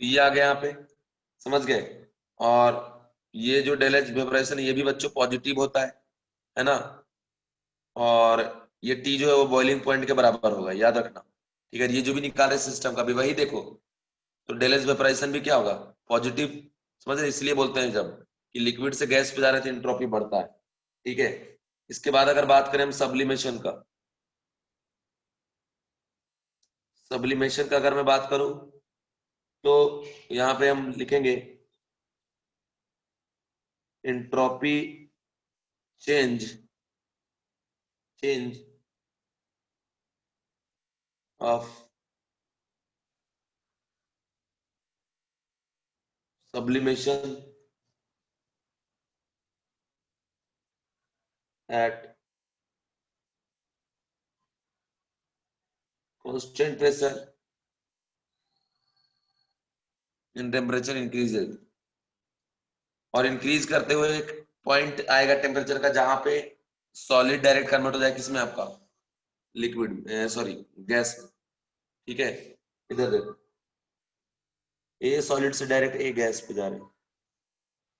तो ये आ गया यहाँ पे, समझ गए। और ये जो डेल एच वेपराइजेशन ये भी बच्चों पॉजिटिव होता है ना। और ये टी जो है वो बॉइलिंग पॉइंट के बराबर होगा, याद रखना। ठीक है, ये जो भी निकाले सिस्टम का भी वही देखो, तो डेल एच वेपराइजेशन भी क्या होगा, पॉजिटिव। समझ रहे, इसलिए बोलते हैं जब कि लिक्विड से गैस पे जा रहे थे एंट्रोपी बढ़ता है। ठीक है, इसके बाद अगर बात करें हम सब्लिमेशन का, सब्लिमेशन का अगर मैं बात करूं तो यहाँ पे हम लिखेंगे entropy change, change of sublimation at constant pressure in temperature increases. और इंक्रीज करते हुए एक पॉइंट आएगा टेम्परेचर का जहां पे सॉलिड डायरेक्ट कन्वर्ट हो जाए किसमें, आपका लिक्विड, सॉरी गैस में। ठीक है, इधर देखो, ए सॉलिड से डायरेक्ट ए गैस पे जा रहे हैं।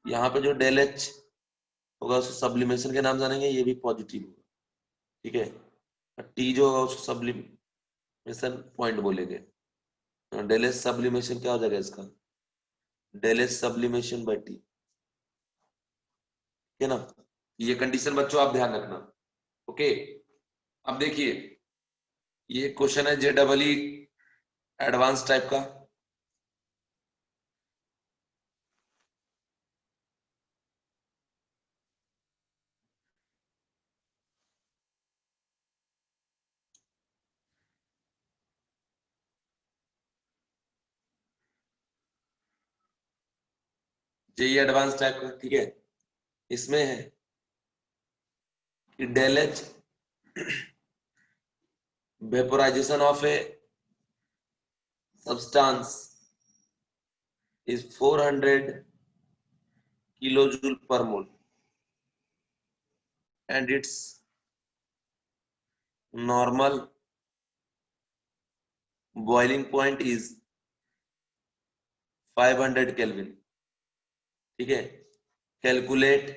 यहाँ पे जो डेल एच होगा उसको सब्लिमेशन के नाम जानेंगे, ये भी पॉजिटिव होगा। ठीक है, टी जो होगा उसको सब्लिमेशन पॉइंट बोलेंगे। डेल एच सब्लिमेशन क्या हो जाएगा इसका, del H sublimation by T. है ना, ये कंडीशन बच्चों आप ध्यान रखना। ओके, अब देखिए ये क्वेश्चन है जे डबल ई एडवांस टाइप का। जे एडवांस टाइप का, ठीक है। इसमें है कि del H vaporisation of a substance is 400 kilojoule per mole and its normal boiling point is 500 kelvin. ठीक है, calculate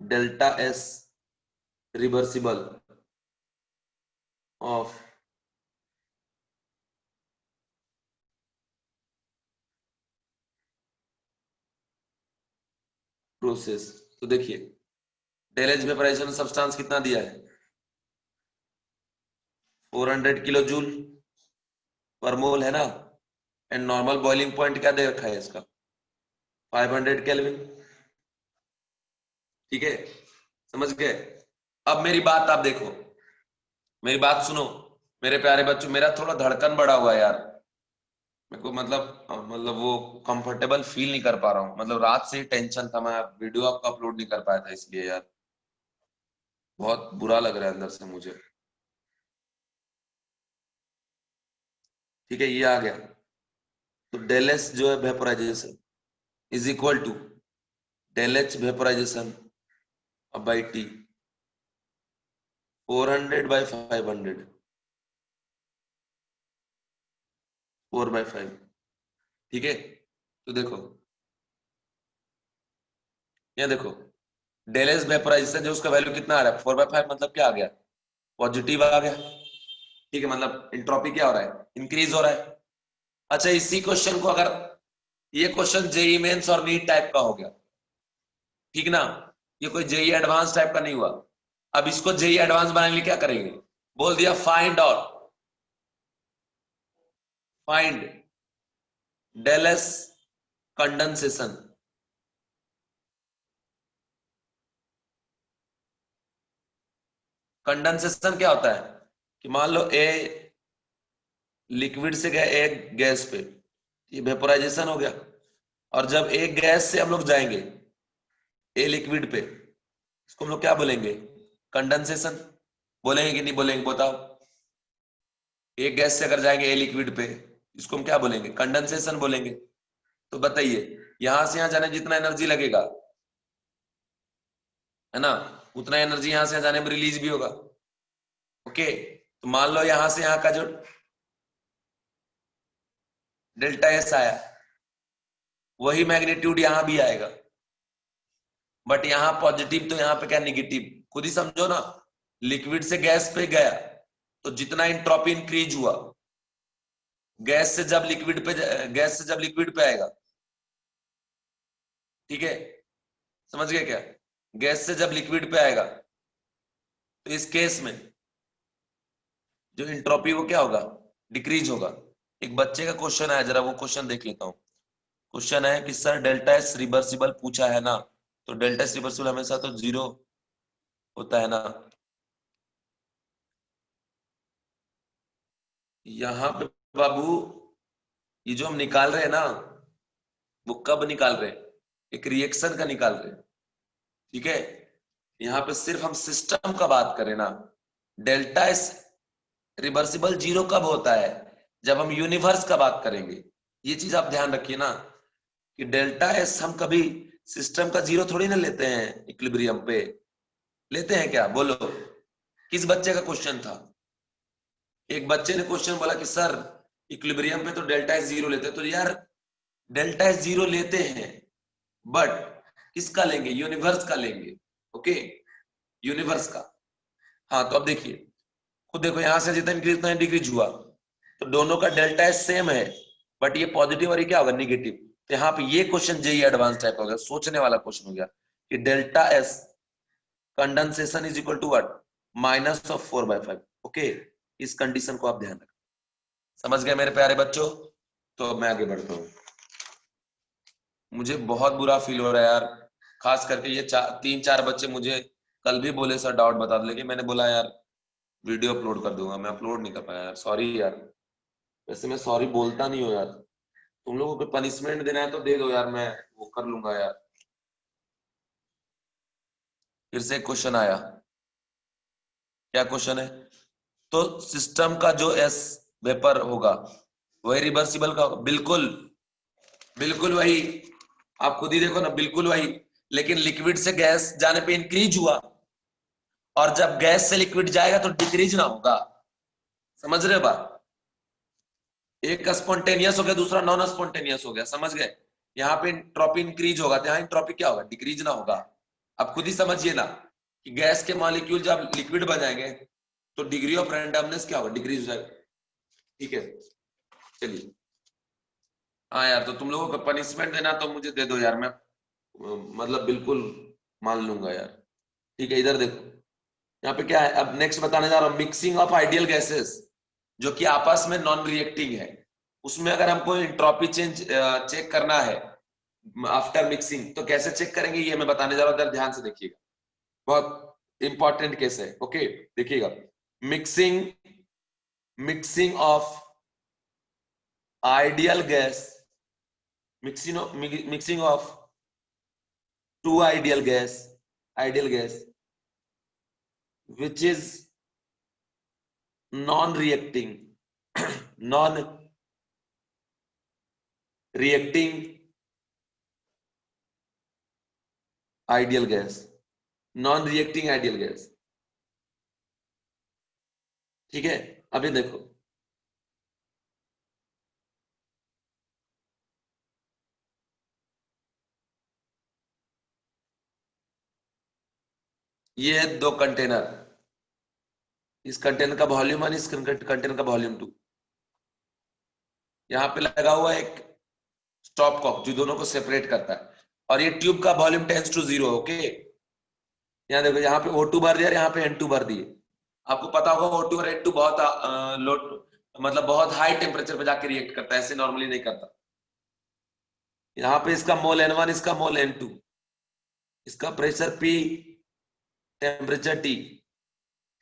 delta S reversible of process. तो देखिए डेल एच वेपोराइजेशन सब्सटेंस कितना दिया है, 400 किलो जूल पर मोल है ना। एंड नॉर्मल बॉइलिंग पॉइंट क्या दे रखा है इसका, 500 केल्विन। ठीक है, समझ गए। अब मेरी बात आप देखो, मेरी बात सुनो मेरे प्यारे बच्चों, मेरा थोड़ा धड़कन बढ़ा हुआ है यार। मेरे को मतलब वो कंफर्टेबल फील नहीं कर पा रहा हूँ, मतलब रात से ही टेंशन था, मैं वीडियो आपको अपलोड नहीं कर पाया था इसलिए यार, बहुत बुरा लग रहा है अंदर से मुझे। ठीक है, ये आ गया। तो डेल एस जो है vaporization is equal to del H vaporization by T, 400/500, 4/5। ठीक है, तो देखो यहाँ देखो, डेल एस वेपोराइजेशन जो उसका वैल्यू कितना आ रहा है, 4/5, मतलब क्या आ गया, पॉजिटिव आ गया। ठीक है, मतलब इंट्रोपी क्या हो रहा है, इंक्रीज हो रहा है। अच्छा, इसी क्वेश्चन को अगर, ये क्वेश्चन जेई मेंस और नीट टाइप का हो गया, ठीक ना, ये कोई जेई एडवांस टाइप का नहीं हुआ। अब इसको जेई एडवांस बनाने के लिए क्या करेंगे, बोल दिया फाइंड, और find del S condensation. Condensation क्या होता है कि मान लो ए लिक्विड से गया एक गैस पे, ये वेपोराइजेशन हो गया। और जब एक गैस से हम लोग जाएंगे ए लिक्विड पे, इसको हम लोग क्या बोलेंगे, कंडेंसेशन बोलेंगे कि नहीं बोलेंगे, बताओ। एक गैस से अगर जाएंगे ए लिक्विड पे, इसको हम क्या बोलेंगे, कंडेंसेशन बोलेंगे। तो बताइए, यहां से यहां जाने में जितना एनर्जी लगेगा, है ना, उतना एनर्जी यहां से यहां जाने में रिलीज भी होगा। ओके, तो मान लो यहां से यहां का जो, डेल्टा एस आया, वही मैग्नीट्यूड यहां भी आएगा, बट यहां पॉजिटिव तो यहां पे क्या निगेटिव, खुद ही समझो ना। लिक्विड से गैस पे गया तो जितना इंट्रोपी इंक्रीज हुआ, गैस से जब लिक्विड पे आएगा, ठीक है, समझ गए क्या? गैस से जब लिक्विड पे आएगा तो इस केस में जो इंट्रोपी वो क्या होगा, डिक्रीज होगा। एक बच्चे का क्वेश्चन आया, जरा वो क्वेश्चन देख लेता हूं। क्वेश्चन है कि सर डेल्टा एस रिवर्सिबल पूछा है ना, तो डेल्टा एस रिवर्सिबल हमेशा तो 0 होता है ना। यहाँ पे बाबू ये जो हम निकाल रहे हैं ना, वो कब निकाल रहे हैं, एक रिएक्शन का निकाल रहे हैं, ठीक है। यहाँ पे सिर्फ हम सिस्टम का बात करें ना, डेल्टा एस रिवर्सिबल 0 कब होता है, जब हम यूनिवर्स का बात करेंगे। ये चीज आप ध्यान रखिए ना, कि डेल्टा एस हम कभी सिस्टम का 0 थोड़ी ना लेते हैं, इक्विलिब्रियम पे लेते हैं क्या, बोलो। किस बच्चे का क्वेश्चन था? एक बच्चे ने क्वेश्चन बोला कि सर इक्विलिब्रियम पे तो डेल्टा एस 0 लेते हैं, तो यार डेल्टा एस 0 लेते हैं, बट किसका लेंगे, यूनिवर्स का लेंगे, ओके, यूनिवर्स का। हाँ तो अब देखिए, खुद देखो यहां से जितना इंक्रीज उतना डिक्रीज हुआ, तो दोनों का डेल्टा एस सेम है, बट ये पॉजिटिव और ये क्या होगा, निगेटिव। तो यहाँ पे ये क्वेश्चन जेई एडवांस टाइप हो गया, सोचने वाला क्वेश्चन हो गया कि delta S condensation is equal to what, -4/5, okay. इस कंडीशन को आप ध्यान रखें, समझ गए मेरे प्यारे बच्चों। तो अब मैं आगे बढ़ता हूँ। मुझे बहुत बुरा फील हो रहा है यार, खास करके ये 3-4 बच्चे मुझे कल भी बोले सर डाउट बता दो, लेकिन मैंने बोला यार वीडियो अपलोड कर दूंगा, मैं अपलोड नहीं कर पाया यार, सॉरी यार। वैसे मैं सॉरी बोलता नहीं हूँ यार, तुम लोगों को पनिशमेंट देना है तो दे दो यार, मैं वो कर लूंगा यार। फिर से एक क्वेश्चन आया, क्या क्वेश्चन है? तो सिस्टम का जो एस वेपर होगा वही रिवर्सिबल का होगा, बिल्कुल बिल्कुल वही। आप खुद ही देखो ना, बिल्कुल वही। लेकिन लिक्विड से गैस जाने पे इंक्रीज हुआ, और जब गैस से लिक्विड जाएगा तो डिक्रीज ना होगा, समझ रहे हो बात? एक स्पॉन्टेनियस हो गया, दूसरा नॉन स्पॉन्टेनियस हो गया, समझ गए? यहाँ पे इंट्रोपी इंक्रीज होगा तो यहाँ इंट्रोपी क्या होगा, डिक्रीज ना होगा। अब खुद ही समझिए ना, कि गैस के मॉलिक्यूल जब लिक्विड बन जाएंगे तो डिग्री ऑफ रैंडमनेस क्या होगा, डिक्रीज हो जाएगा, ठीक है। चलिए, हाँ यार, तो तुम लोगों को पनिशमेंट देना तो मुझे दे दो यार, मैं मतलब बिल्कुल मान लूंगा यार। ठीक है, इधर देखो, यहाँ पे क्या है, अब नेक्स्ट बताने जा रहा हूँ, मिक्सिंग ऑफ आइडियल गैसेस जो कि आपस में नॉन रिएक्टिंग है, उसमें अगर हमको एंट्रोपी चेंज चेक करना है आफ्टर मिक्सिंग, तो कैसे चेक करेंगे ये मैं बताने जा रहा हूँ, इधर ध्यान से देखिएगा, बहुत इंपॉर्टेंट केस है, ओके। देखिएगा, mixing mixing of ideal gas, mixing of two ideal gas which is non-reacting non-reacting ideal gas, non-reacting ideal gas, ठीक है। अभी देखो, ये है 2 कंटेनर, इस कंटेनर का वॉल्यूम 1, इस कंटेनर का वॉल्यूम 2। यहाँ पे लगा हुआ एक स्टॉप कॉक जो दोनों को सेपरेट करता है, और ये ट्यूब का वॉल्यूम टेंस टू 0, ओके। यहाँ देखो, यहाँ पे O2 भर दिया और यहाँ पे N2 भर दिए। आपको पता होगा O2 और N2 बहुत लो, मतलब बहुत हाई टेम्परेचर पे जाके रिएक्ट करता है, ऐसे नॉर्मली नहीं करता। यहाँ पे इसका मोल N1, इसका मोल N2, इसका प्रेशर P, टेम्परेचर T,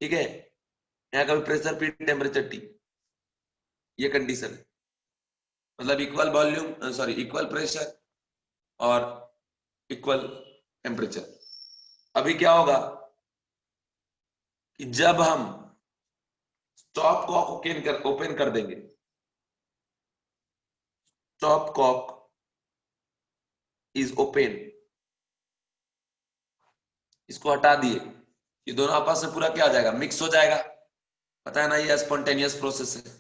ठीक है। यहाँ का भी प्रेशर P, टेम्परेचर T, ये कंडीशन है, मतलब equal volume, sorry equal pressure और इक्वल टेम्परेचर। अभी क्या होगा कि जब हम स्टॉप कॉक ओपन कर देंगे, स्टॉप कॉक इज ओपन, इसको हटा दिए, ये दोनों आपस में पूरा क्या हो जाएगा, मिक्स हो जाएगा। पता है ना, ये स्पॉन्टेनियस प्रोसेस है।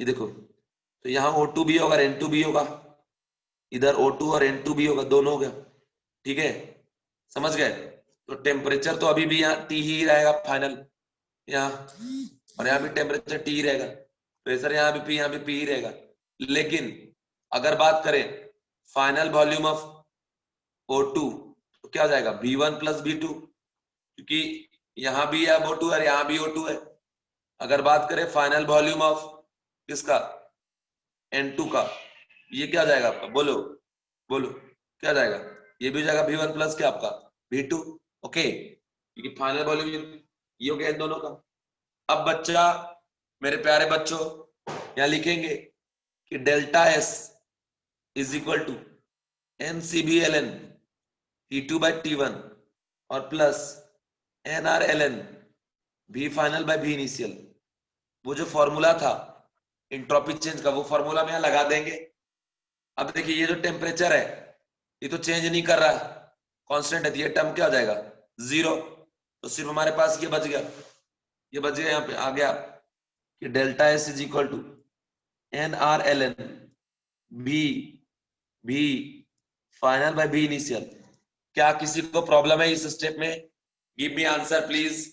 ये देखो, तो यहाँ O2 भी होगा, N2 भी होगा, इधर O2 और N2 भी होगा, दोनों हो गया। ठीक है, समझ गए? तो टेम्परेचर तो अभी भी यहाँ T ही रहेगा फाइनल, यहाँ, और यहाँ भी टेम्परेचर T ही रहेगा, प्रेशर यहाँ भी P, यहाँ भी P ही रहेगा। लेकिन अगर बात करें फाइनल वॉल्यूम ऑफ O2 तो क्या हो जाएगा, V1 प्लस V2, क्योंकि यहाँ भी है O2 और यहाँ भी O2 है। अगर बात करें फाइनल वॉल्यूम ऑफ किसका, N2 का, ये क्या जाएगा आपका, बोलो बोलो क्या जाएगा, ये भी जाएगा V1 प्लस क्या आपका V2। ओके, क्योंकि फाइनल वॉल्यूम ये हो गया इन दोनों का। अब बच्चा, मेरे प्यारे बच्चों, यहां लिखेंगे कि delta S is equal to NCBln T2 by T1 और plus NRln V final by V initial. वो जो फॉर्मूला था इंट्रोपी चेंज का, वो फॉर्मूला में यहां लगा देंगे। अब देखिए ये जो टेम्परेचर है ये तो चेंज नहीं कर रहा है, कांस्टेंट है, तो ये टर्म क्या हो जाएगा, 0। तो सिर्फ हमारे पास ये बच गया, ये बच गया, यहाँ पे आ गया कि delta S is equal to NRln V final by V initial. क्या किसी को प्रॉब्लम है इस स्टेप में? Give me answer please,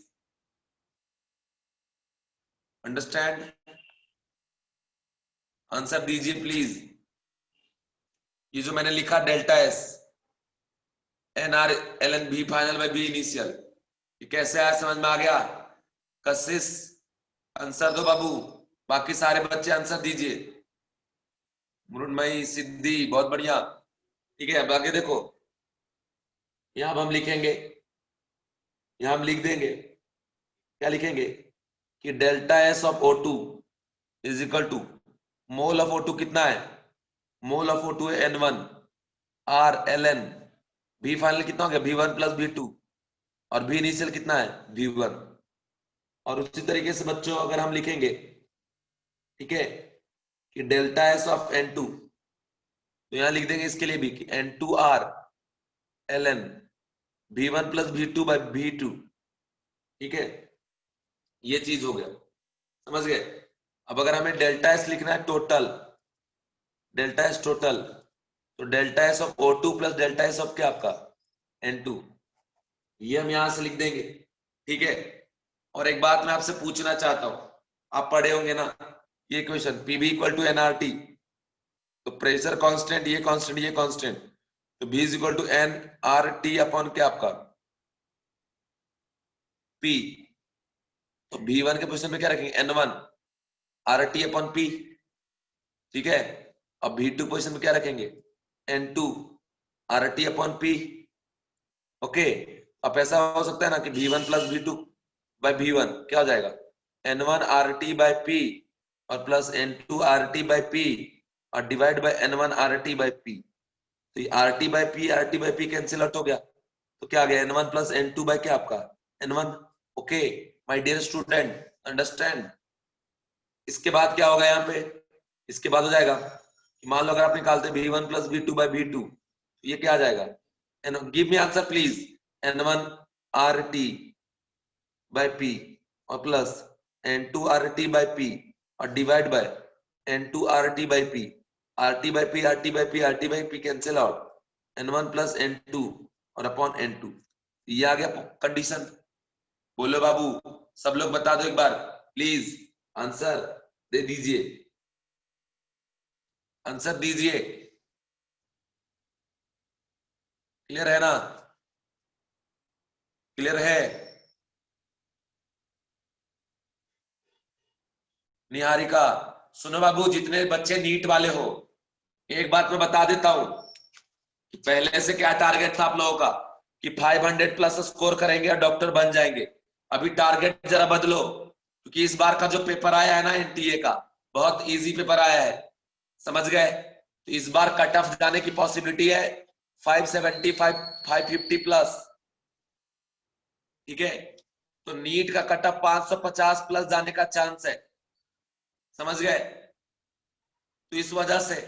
understand, answer दीजिए प्लीज। ये जो मैंने लिखा delta S NRln V final by V initial, ये कैसे आया, समझ में आ गया? कशिश आंसर दो बाबू, बाकी सारे बच्चे आंसर दीजिए। मुरुणमयी, सिद्धि, बहुत बढ़िया। ठीक है, अब आगे देखो, यहां हम लिखेंगे, यहां हम लिख देंगे, क्या लिखेंगे कि delta S of O2 is equal to mole of O2 कितना है, मोल ऑफ O2 है N1 Rln V फाइनल कितना हो गया V1 प्लस V2 और V इनिशियल कितना है V1। और उसी तरीके से बच्चों अगर हम लिखेंगे, ठीक है, कि डेल्टा S ऑफ N2, तो यहां लिख देंगे इसके लिए भी कि N2R ln V1 plus V2 by V2। ठीक है, ये चीज हो गया, समझ गए? अब अगर हमें डेल्टा S लिखना है टोटल, डेल्टा S टोटल, तो delta S of O2 plus delta S of क्या आपका N2, ये हम यहां से लिख देंगे। ठीक है, और एक बात मैं आपसे पूछना चाहता हूं, आप पढ़े होंगे ना ये question, PV equal to NRT, तो प्रेशर कांस्टेंट, ये कांस्टेंट, ये कांस्टेंट, तो V is equal to NRT upon क्या आपका P। तो V1 के पोजीशन पे क्या रखेंगे N1 RT अपॉन P। ठीक है, अब V2 पोजीशन पे क्या रखेंगे N2 RT upon P। Okay, अब ऐसा हो सकता है ना कि V1 plus V2 bye V1 क्या हो जाएगा N1 RT बाय P और plus N2 RT by P और divide by N1 RT by P। तो ये RT by P cancel out हो गया, तो क्या आ गया N1 प्लस N2 बाय क्या आपका N1। Okay my dear student, understand? इसके बाद क्या होगा यहाँ पे, इसके बाद हो जाएगा कि मान लो अगर आप निकालते V1 plus V2 bye V2, ये क्या आ जाएगा, give me answer please, N1 RT by P और plus N2 RT by P और divide by N2 RT by P, RT by P, RT by P, RT by P cancel out, N1 plus N2 और upon N2। ये आ गया condition. बोलो बाबू, सब लोग बता दो एक बार प्लीज, आंसर दे दीजिए, आंसर दीजिए। क्लियर है ना, क्लियर है? निहारिका, सुनो बाबू, जितने बच्चे नीट वाले हो, एक बात मैं बता देता हूं कि पहले से क्या टारगेट था आप लोगों का कि 500 प्लस स्कोर करेंगे और डॉक्टर बन जाएंगे। अभी टारगेट जरा बदलो, क्योंकि इस बार का जो पेपर आया है ना NTA का, बहुत इजी पेपर आया है, समझ गए? तो इस बार कट ऑफ जाने की पॉसिबिलिटी है 575 550 प्लस। ठीक है, तो नीट का कट ऑफ 550 प्लस जाने का चांस है, समझ गए? तो इस वजह से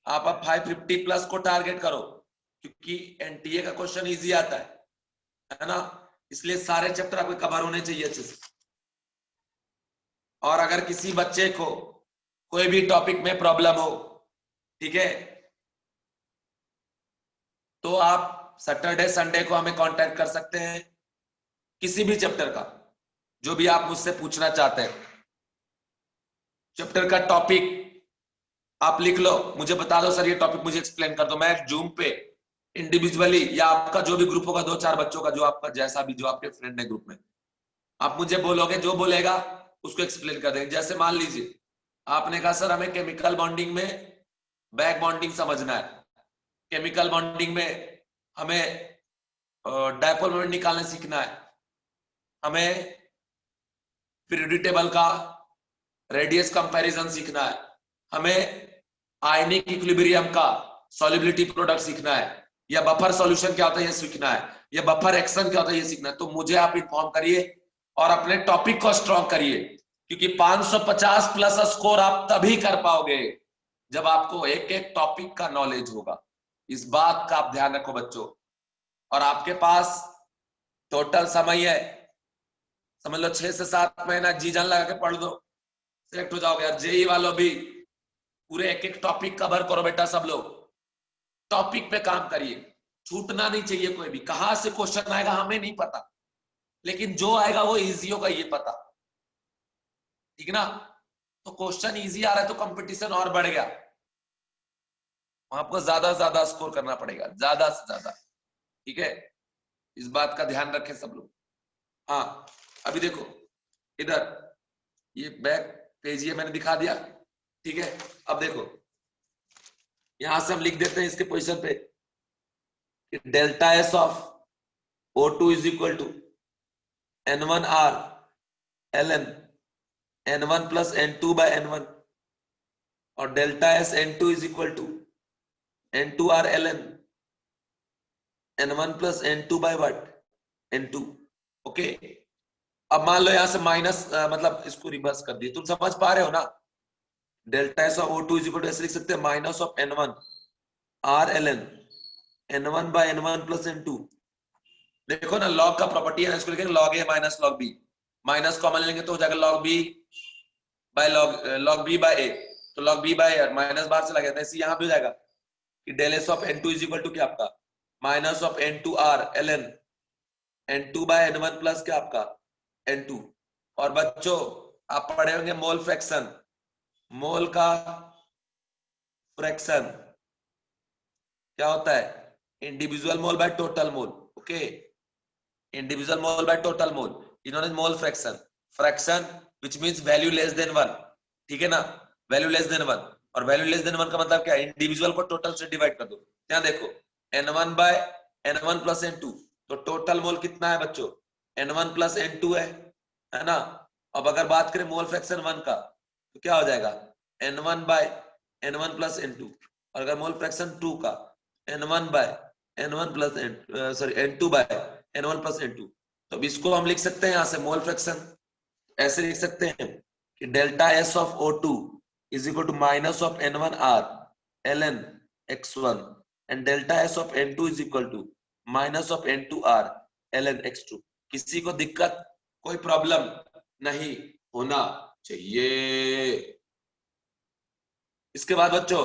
आप अब 550 प्लस को टारगेट करो, क्योंकि NTA का क्वेश्चन इजी आता है ना, इसलिए सारे चैप्टर आपके कवर होने चाहिए अच्छे से। और अगर किसी बच्चे को कोई भी टॉपिक में प्रॉब्लम हो, ठीक है, तो आप सैटरडे संडे को हमें कांटेक्ट कर सकते हैं, किसी भी चैप्टर का जो भी आप मुझसे पूछना चाहते हैं। चैप्टर का टॉपिक आप लिख लो, मुझे बता दो सर ये टॉपिक मुझे एक्सप्लेन कर दो, मैं जूम पे इंडिविजुअली या आपका जो भी ग्रुप होगा 2-4 बच्चों का, जो आपका जैसा भी, जो आपके फ्रेंड है ग्रुप में, आप मुझे बोलोगे, जो बोलेगा उसको एक्सप्लेन कर देंगे। जैसे मान लीजिए आपने कहा सर हमें केमिकल बॉन्डिंग में बैक बॉन्डिंग समझना है, केमिकल बॉन्डिंग में हमें डायपोल मोमेंट निकालना सीखना है, हमें पीरियोडिक टेबल का रेडियस कंपैरिजन सीखना है, हमें आयनिक इक्विलिब्रियम का सॉल्युबिलिटी प्रोडक्ट सीखना है, या बफर सॉल्यूशन क्या होता है ये सीखना है, या बफर एक्शन क्या होता है ये सीखना है, तो मुझे आप इन्फॉर्म करिए और अपने टॉपिक को स्ट्रॉन्ग करिए, क्योंकि 550 प्लस स्कोर आप तभी कर पाओगे जब आपको एक एक टॉपिक का नॉलेज होगा। इस बात का आप ध्यान रखो बच्चों। और आपके पास टोटल समय है, समझ लो 6 से 7 महीना जी जान लगा के पढ़ दो, सिलेक्ट हो जाओगे। और जेई वालों भी पूरे एक एक टॉपिक कवर करो बेटा, सब लोग टॉपिक पे काम करिए, छूटना नहीं चाहिए कोई भी। कहां से क्वेश्चन आएगा हमें नहीं पता, लेकिन जो आएगा वो इजी होगा ये पता, ठीक ना। तो क्वेश्चन इजी आ रहा है तो कंपटीशन और बढ़ गया, आपको ज्यादा से ज्यादा स्कोर करना पड़ेगा, ज्यादा से ज्यादा, ठीक है। इस बात का ध्यान रखें सब लोग। हाँ अभी देखो इधर ये बैक पेज ये मैंने दिखा दिया, ठीक है। अब देखो यहां से हम लिख देते हैं इसके पोजीशन पे, delta S of O2 is equal to N1R ln N1 plus N2 by N1, और delta S N2 is equal to N2R ln N1 plus N2 by what N2। Okay, अब मान लो यहां से माइनस मतलब इसको reverse कर दिए, तुम समझ पा रहे हो ना। Delta S of O2 is equal to ऐसे लिख सकते हैं, minus of N1 R ln N1 by N1 plus N2। देखो ना लॉग का प्रॉपर्टी है, इसको लिखेंगे log A minus log B, minus common लेंगे तो हो जाएगा log B by log B by A, तो लॉग बी बाय माइनस बाहर चला गया था, ऐसे यहां भी हो जाएगा कि del S of N2 is equal to क्या आपका minus of N2R ln N2 by N1 plus क्या आपका N2। और बच्चों आप पढ़े होंगे मोल फ्रैक्शन, मोल का फ्रैक्शन क्या होता है, individual mole by total mole. Okay, individual mole by total mole, इन्होंने mole fraction, fraction which means value less than 1, ठीक है ना, वैल्यू लेस देन 1। और वैल्यू लेस देन 1 का मतलब क्या है, इंडिविजुअल को टोटल से डिवाइड कर दो। यहाँ देखो N1 by N1 plus N2, तो टोटल मोल कितना है बच्चों, N1 प्लस N2 है ना। अब अगर बात करें मोल फ्रैक्शन 1 का तो क्या हो जाएगा N1 by N1 plus N2, और अगर मोल फ्रैक्शन 2 का N1 by N1 plus sorry N2 by N1 plus N2। तो अब इसको हम लिख सकते हैं यहां से मोल फ्रैक्शन ऐसे लिख सकते हैं कि delta S of O2 is equal to minus of N1R ln x1 and delta S of N2 is equal to minus of N2R ln x2। किसी को दिक्कत कोई प्रॉब्लम नहीं होना चाहिए। इसके बाद बच्चों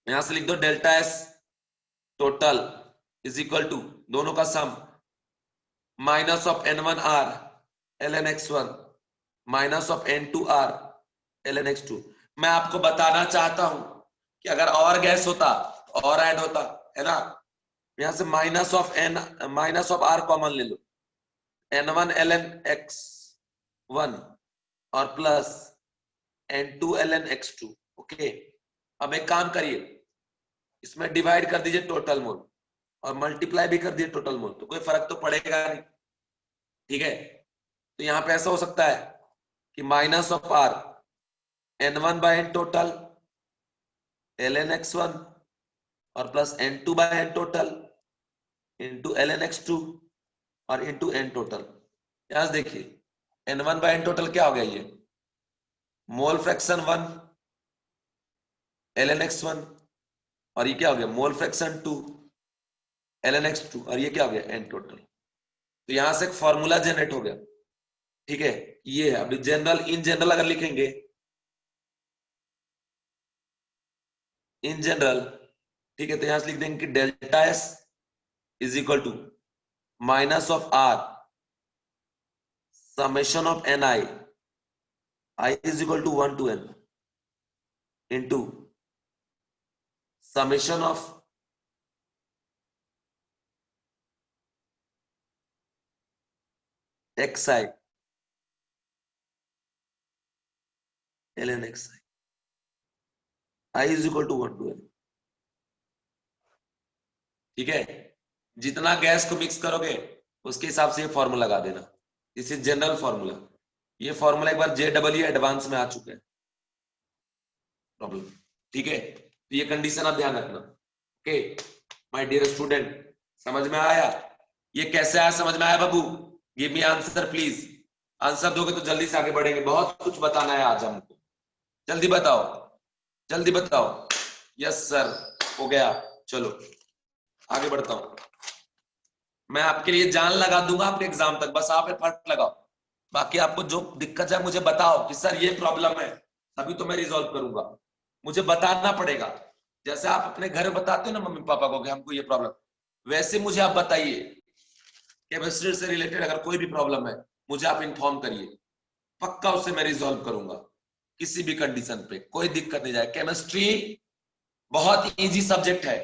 यहां से लिख दो delta S total is equal to दोनों का sum minus of N1R ln x1 minus of N2R ln x2। मैं आपको बताना चाहता हूं कि अगर और गैस होता और ऐड होता है ना, यहां से माइनस ऑफ R कॉमन ले लो, N1 ln x1 और plus N2 ln x2। Okay, अब एक काम करिए, इसमें डिवाइड कर दीजिए टोटल मोल और मल्टीप्लाई भी कर दिए टोटल मोल, तो कोई फर्क तो पड़ेगा नहीं, ठीक है। तो यहां पे ऐसा हो सकता है कि minus of R N1 by N total ln x1 और plus N2 by N total into ln x2 और इंटू N टोटल। यहां से देखिए N1 बाय N टोटल क्या हो गया, ये मोल फ्रैक्शन 1 ln x1, और ये क्या हो गया मोल फ्रैक्शन 2 ln x2, और ये क्या हो गया N टोटल। तो यहां से एक फॉर्मूला जनरेट हो गया, ठीक है। ये है अभी जनरल, इन जनरल अगर लिखेंगे इन जनरल, ठीक है, तो यहां से लिख देंगे कि delta S is equal to minus of R summation of N I is equal to 1 to n into summation of X I ln x I is equal to 1 to n। ठीक है, जितना गैस को mix करोगे उसके हिसाब से ये formula लगा देना। This is general formula. ये फॉर्मूला एक बार JEE एडवांस में आ चुका है प्रॉब्लम। ठीक है, तो ये कंडीशन आप ध्यान रखना। ओके माय डियर स्टूडेंट, समझ में आया? ये कैसे आया, समझ में आया बाबू? Give me answer please. Answer दोगे तो जल्दी से आगे बढ़ेंगे। बहुत कुछ बताना है आज हमको, जल्दी बताओ, जल्दी बताओ। यस सर, हो गया। चलो आगे बढ़ता हूं। मैं आपके लिए जान लगा दूंगा आपके एग्जाम तक, बस आप एफर्ट लगाओ। बाकी आपको जो दिक्कत है मुझे बताओ कि सर ये प्रॉब्लम है, तभी तो मैं रिजॉल्व करूंगा। मुझे बताना पड़ेगा। जैसे आप अपने घर में बताते हो ना मम्मी पापा को कि हमको ये प्रॉब्लम, वैसे मुझे आप बताइए। केमिस्ट्री से रिलेटेड अगर कोई भी प्रॉब्लम है मुझे आप इन्फॉर्म करिए, पक्का उसे मैं रिजॉल्व करूंगा। किसी भी कंडीशन पे कोई दिक्कत नहीं जाए। केमिस्ट्री बहुत इजी सब्जेक्ट है,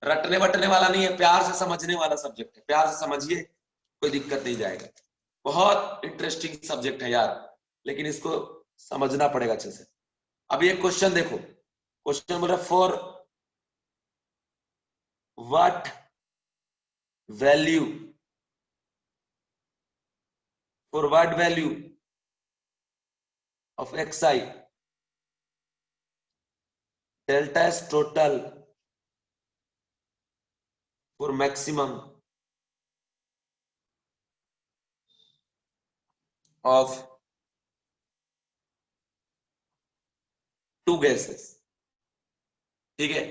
रटने वटने वाला नहीं है, प्यार से समझने वाला सब्जेक्ट है। प्यार से समझिए, कोई दिक्कत नहीं जाएगा। बहुत इंटरेस्टिंग सब्जेक्ट है यार, लेकिन इसको समझना पड़ेगा अच्छे से। अभी एक क्वेश्चन देखो, क्वेश्चन बोला for what value, for what value of X I delta S total for maximum of two gases. ठीक है,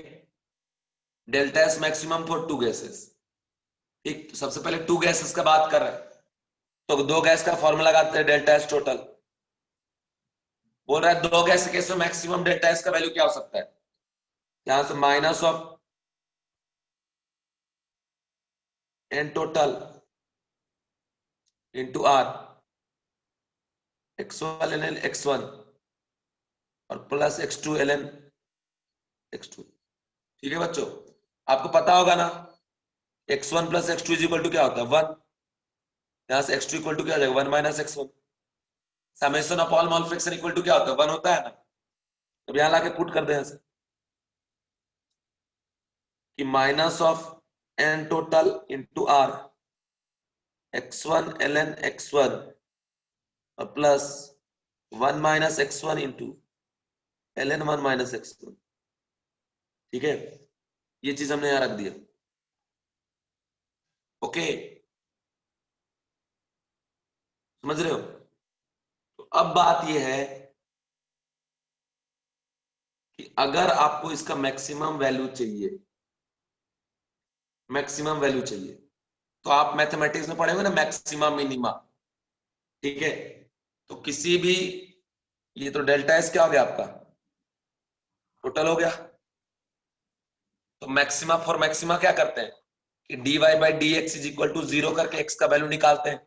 delta S maximum for two gases. ठीक, तो सबसे पहले टू गैसेस का बात कर रहे हैं, तो दो गैस का फॉर्मूला लगाते हैं डेल्टा एस टोटल। बोल रहा है दो गैस के केस में मैक्सिमम डेल्टा एस का वैल्यू क्या हो सकता है? यहां से minus of N total into R x1 ln x1 और प्लस x2 ln x2। ठीक है बच्चों, आपको पता होगा ना x1 plus x2 is equal to क्या होता है? 1। यहां से x2 इक्वल टू क्या हो जाएगा? 1 minus x1। Summation of all mole fraction equal to क्या होता है? 1 होता है ना। अब यहां लाके पुट कर दे यहां से कि minus of N total into R x1 ln x1 और plus 1 minus x1 into ln 1 minus x1। ठीक है, ये चीज हमने यहां रख दिया। ओके, समझ रहे हो? तो अब बात यह है कि अगर आपको इसका मैक्सिमम वैल्यू चाहिए, मैक्सिमम वैल्यू चाहिए, तो आप मैथमेटिक्स में पढ़े हुए ना मैक्सिमा मिनिमा। ठीक है, तो किसी भी, ये तो डेल्टा एस क्या हो गया आपका? टोटल हो गया। तो मैक्सिमा फॉर मैक्सिमा क्या करते हैं कि dy by D X is equal to 0 करके एक्स का वैल्यू निकालते हैं।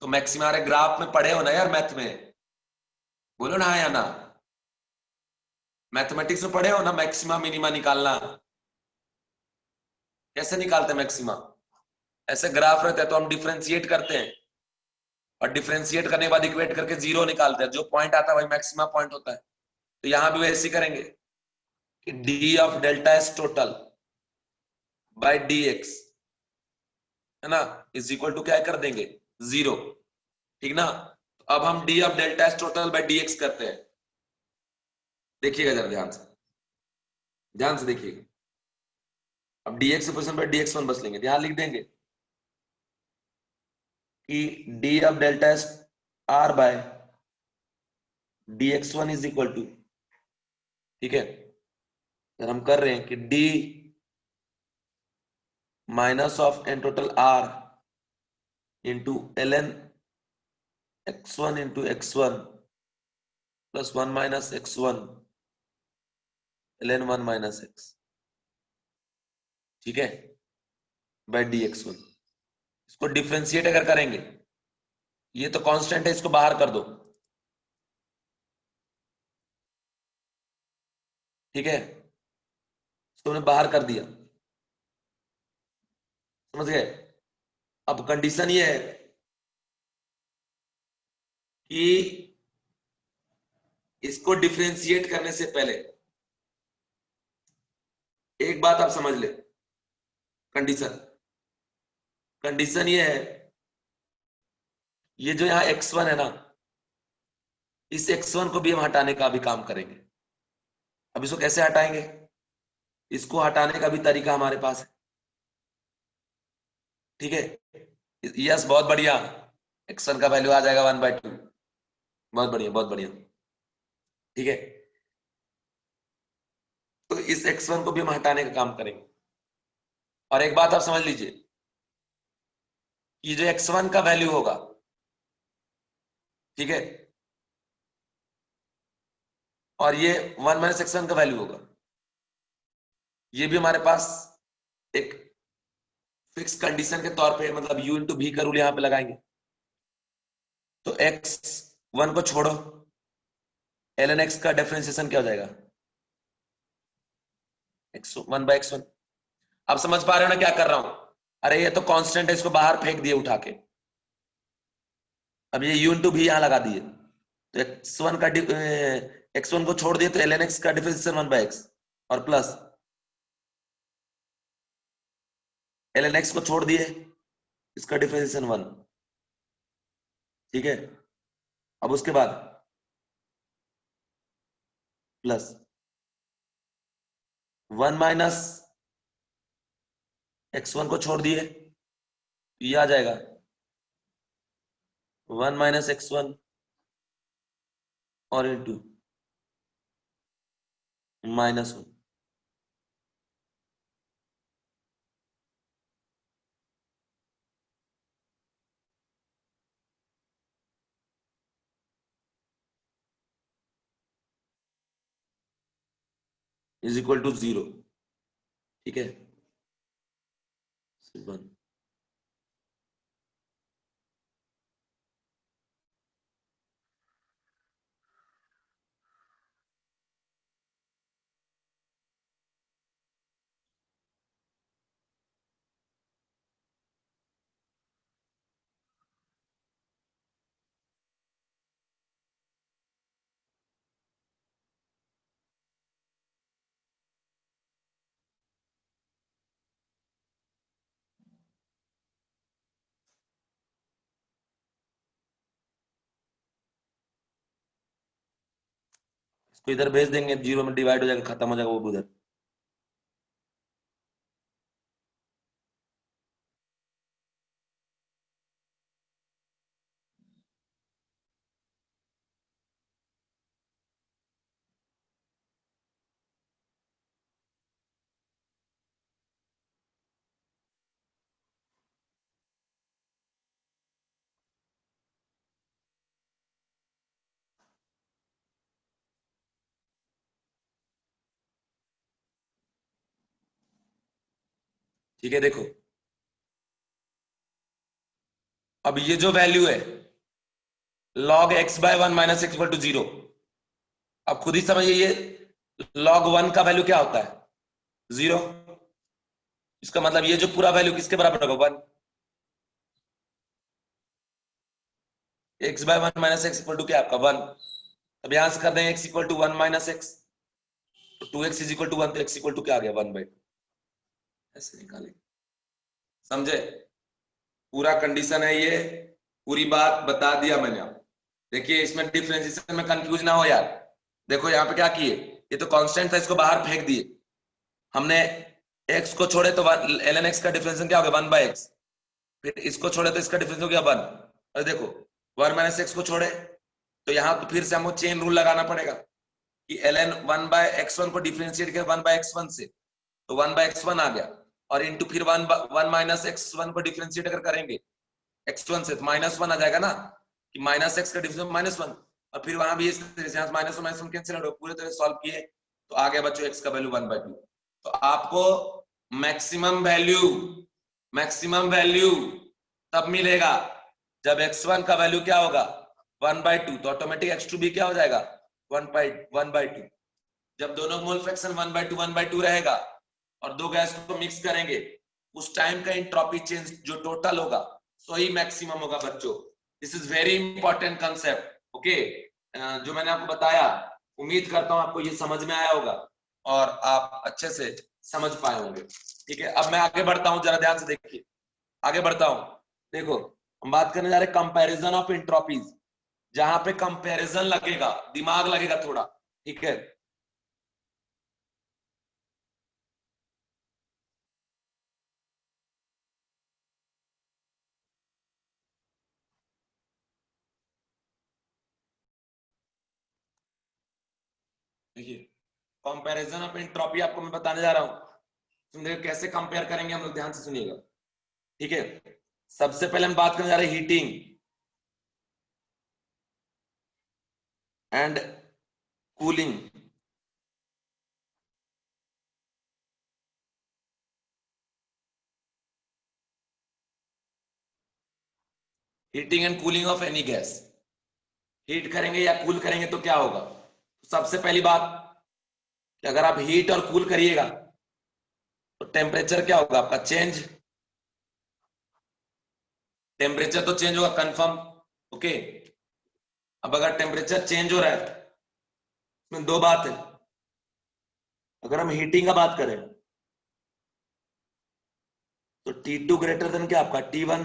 तो मैक्सिमा अरे ग्राफ में पढ़े हो ना यार मैथ में, बोलो ना हाँ या ना। मैथमेटिक्स में पढ़े हो ना मैक्सिमा मिनिमा निकालना, कैसे निकालते हैं मैक्सिमा? ऐसे ग्राफ रहता है तो हम डिफरेंशिएट करते हैं, और डिफरेंशिएट करने के बाद इक्वेट करके 0 निकालते हैं। जो पॉइंट आता है वही मैक्सिमा पॉइंट होता है। तो यहां भी वैसे ही करेंगे कि D of delta S total by D X, है ना, इज इक्वल टू क्या कर देंगे? 0। ठीक ना? तो अब हम D of delta S total by D X करते हैं। देखिएगा जरा ध्यान से, ध्यान से देखिएगा। अब dx इक्वेशन बाय dx1 बस लेंगे, यहां लिख देंगे कि D of delta S R by dx1 is equal to, ठीक है, अगर हम कर रहे हैं कि d minus of N total R into ln x1 into x1 plus 1 minus x1 ln 1 minus X, ठीक है, बाय dx1। इसको डिफ्रेंशिएट अगर करेंगे, ये तो कांस्टेंट है, इसको बाहर कर दो, ठीक है, इसको हमने बाहर कर दिया, समझ गए। अब कंडीशन ये है कि इसको डिफ्रेंशिएट करने से पहले एक बात आप समझ ले। कंडीशन कंडीशन ये है, ये जो यहाँ x1 है ना, इस x1 को भी हम हटाने का भी काम करेंगे। अब इसको कैसे हटाएंगे, इसको हटाने का भी तरीका हमारे पास है, ठीक है। यस, बहुत बढ़िया, x1 का वैल्यू आ जाएगा 1/2, बहुत बढ़िया बहुत बढ़िया, ठीक है। तो इस x1 को भी हम हटाने का काम करेंगे। और एक बात आप समझ लीजिए, ये जो x1 का वैल्यू होगा, ठीक है, और ये 1 माइनस x1 का वैल्यू होगा, ये भी हमारे पास एक फिक्स कंडीशन के तौर पे, मतलब u इंटू भी का रूल यहां पे लगाएंगे। तो x1 को छोड़ो, ln x का डिफरेंशिएशन क्या हो जाएगा, x1/x1। आप समझ पा रहे हो ना क्या कर रहा हूं। अरे ये तो कांस्टेंट है, इसको बाहर फेंक दिए उठा के, अब ये u इंटू भी यहां लगा दिए, तो x1 को छोड़ दिए तो ln x का डिफरेंशिएशन 1/x, और प्लस ln x को छोड़ दिए, इसका डिफरेंशिएशन 1, ठीक है। अब उसके बाद प्लस 1 माइनस x1 को छोड़ दिए, ये आ जाएगा 1 माइनस x1 और इंटू -1। इज इक्वल टू 0, ठीक है, 1। इसको इधर भेज देंगे, 0 में डिवाइड हो जाएगा, खत्म हो जाएगा वो उधर। ठीक है, देखो अब ये जो वैल्यू है log x/1 minus x equal to 0, अब खुद ही समझिए ये log 1 का वैल्यू क्या होता है, 0। इसका मतलब ये जो पूरा वैल्यू किसके बराबर होगा, 1। x/1 minus x equal to क्या आपका 1। अब यहां से कर दें x equal to 1 minus x, तो 2x इज इक्वल टू 1, तो x इक्वल टू क्या आ गया 1/2, ऐसे निकालें, समझे। पूरा कंडीशन है ये, पूरी बात बता दिया मैंने आप। देखिए इसमें डिफरेंशिएशन में कंफ्यूज ना हो यार। देखो यहाँ पे क्या किए, ये तो कांस्टेंट था, इसको बाहर फेंक दिए हमने, x को छोड़े तो ln x का डिफरेंशिएशन क्या हो गया 1/x, फिर इसको छोड़े तो इसका डिफरेंस हो गया 1। अरे देखो 1 माइनस एक्स को छोड़े तो यहाँ तो फिर से हमको चेन रूल लगाना पड़ेगा कि ln 1/x1 को डिफरेंशिएट किया 1/x1 से, तो 1/x1 आ गया, और इंटू फिर 1 माइनस x1 को डिफरेंशिएट अगर करेंगे x1 से तो -1 आ जाएगा ना, कि माइनस एक्स का डिफरेंस -1, और फिर वहां भी इस तरह से -1 -1 कैंसिल हो, पूरे तरह सॉल्व किए तो आ गया बच्चों x का वैल्यू 1/2। तो आपको मैक्सिमम वैल्यू तब मिलेगा जब x1 का वैल्यू क्या होगा 1/2, तो ऑटोमेटिक x2 भी क्या हो जाएगा 1/2। जब दोनों मोल फ्रैक्शन 1/2 रहेगा और दो गैस को मिक्स करेंगे, उस टाइम का एंट्रोपी चेंज जो टोटल होगा सो ही मैक्सिमम होगा बच्चों। This is very important concept. Okay, जो मैंने आपको बताया, उम्मीद करता हूं आपको ये समझ में आया होगा और आप अच्छे से समझ पाए होंगे। ठीक है, अब मैं आगे बढ़ता हूं, जरा ध्यान से देखिए, आगे बढ़ता हूं। देखो, हम बात करने जा रहे हैं कंपैरिजन ऑफ एंट्रोपीज। जहां पे कंपैरिजन लगेगा, दिमाग लगेगा थोड़ा, ठीक है। देखिए, कंपैरिजन ऑफ एंट्रोपी आपको मैं बताने जा रहा हूं। तुम देखो कैसे कंपेयर करेंगे हम लोग, ध्यान से सुनिएगा, ठीक है। सबसे पहले हम बात करने जा रहे हैं heating and cooling. Heating and cooling of any gas. Heat करेंगे या कूल करेंगे तो क्या होगा। सबसे पहली बात कि अगर आप हीट और कूल करिएगा तो टेम्परेचर क्या होगा आपका चेंज। टेम्परेचर तो चेंज होगा कंफर्म। ओके, अब अगर टेम्परेचर चेंज हो रहा है, इसमें दो बात है। अगर हम हीटिंग का बात करें तो T2 ग्रेटर देन क्या आपका T1,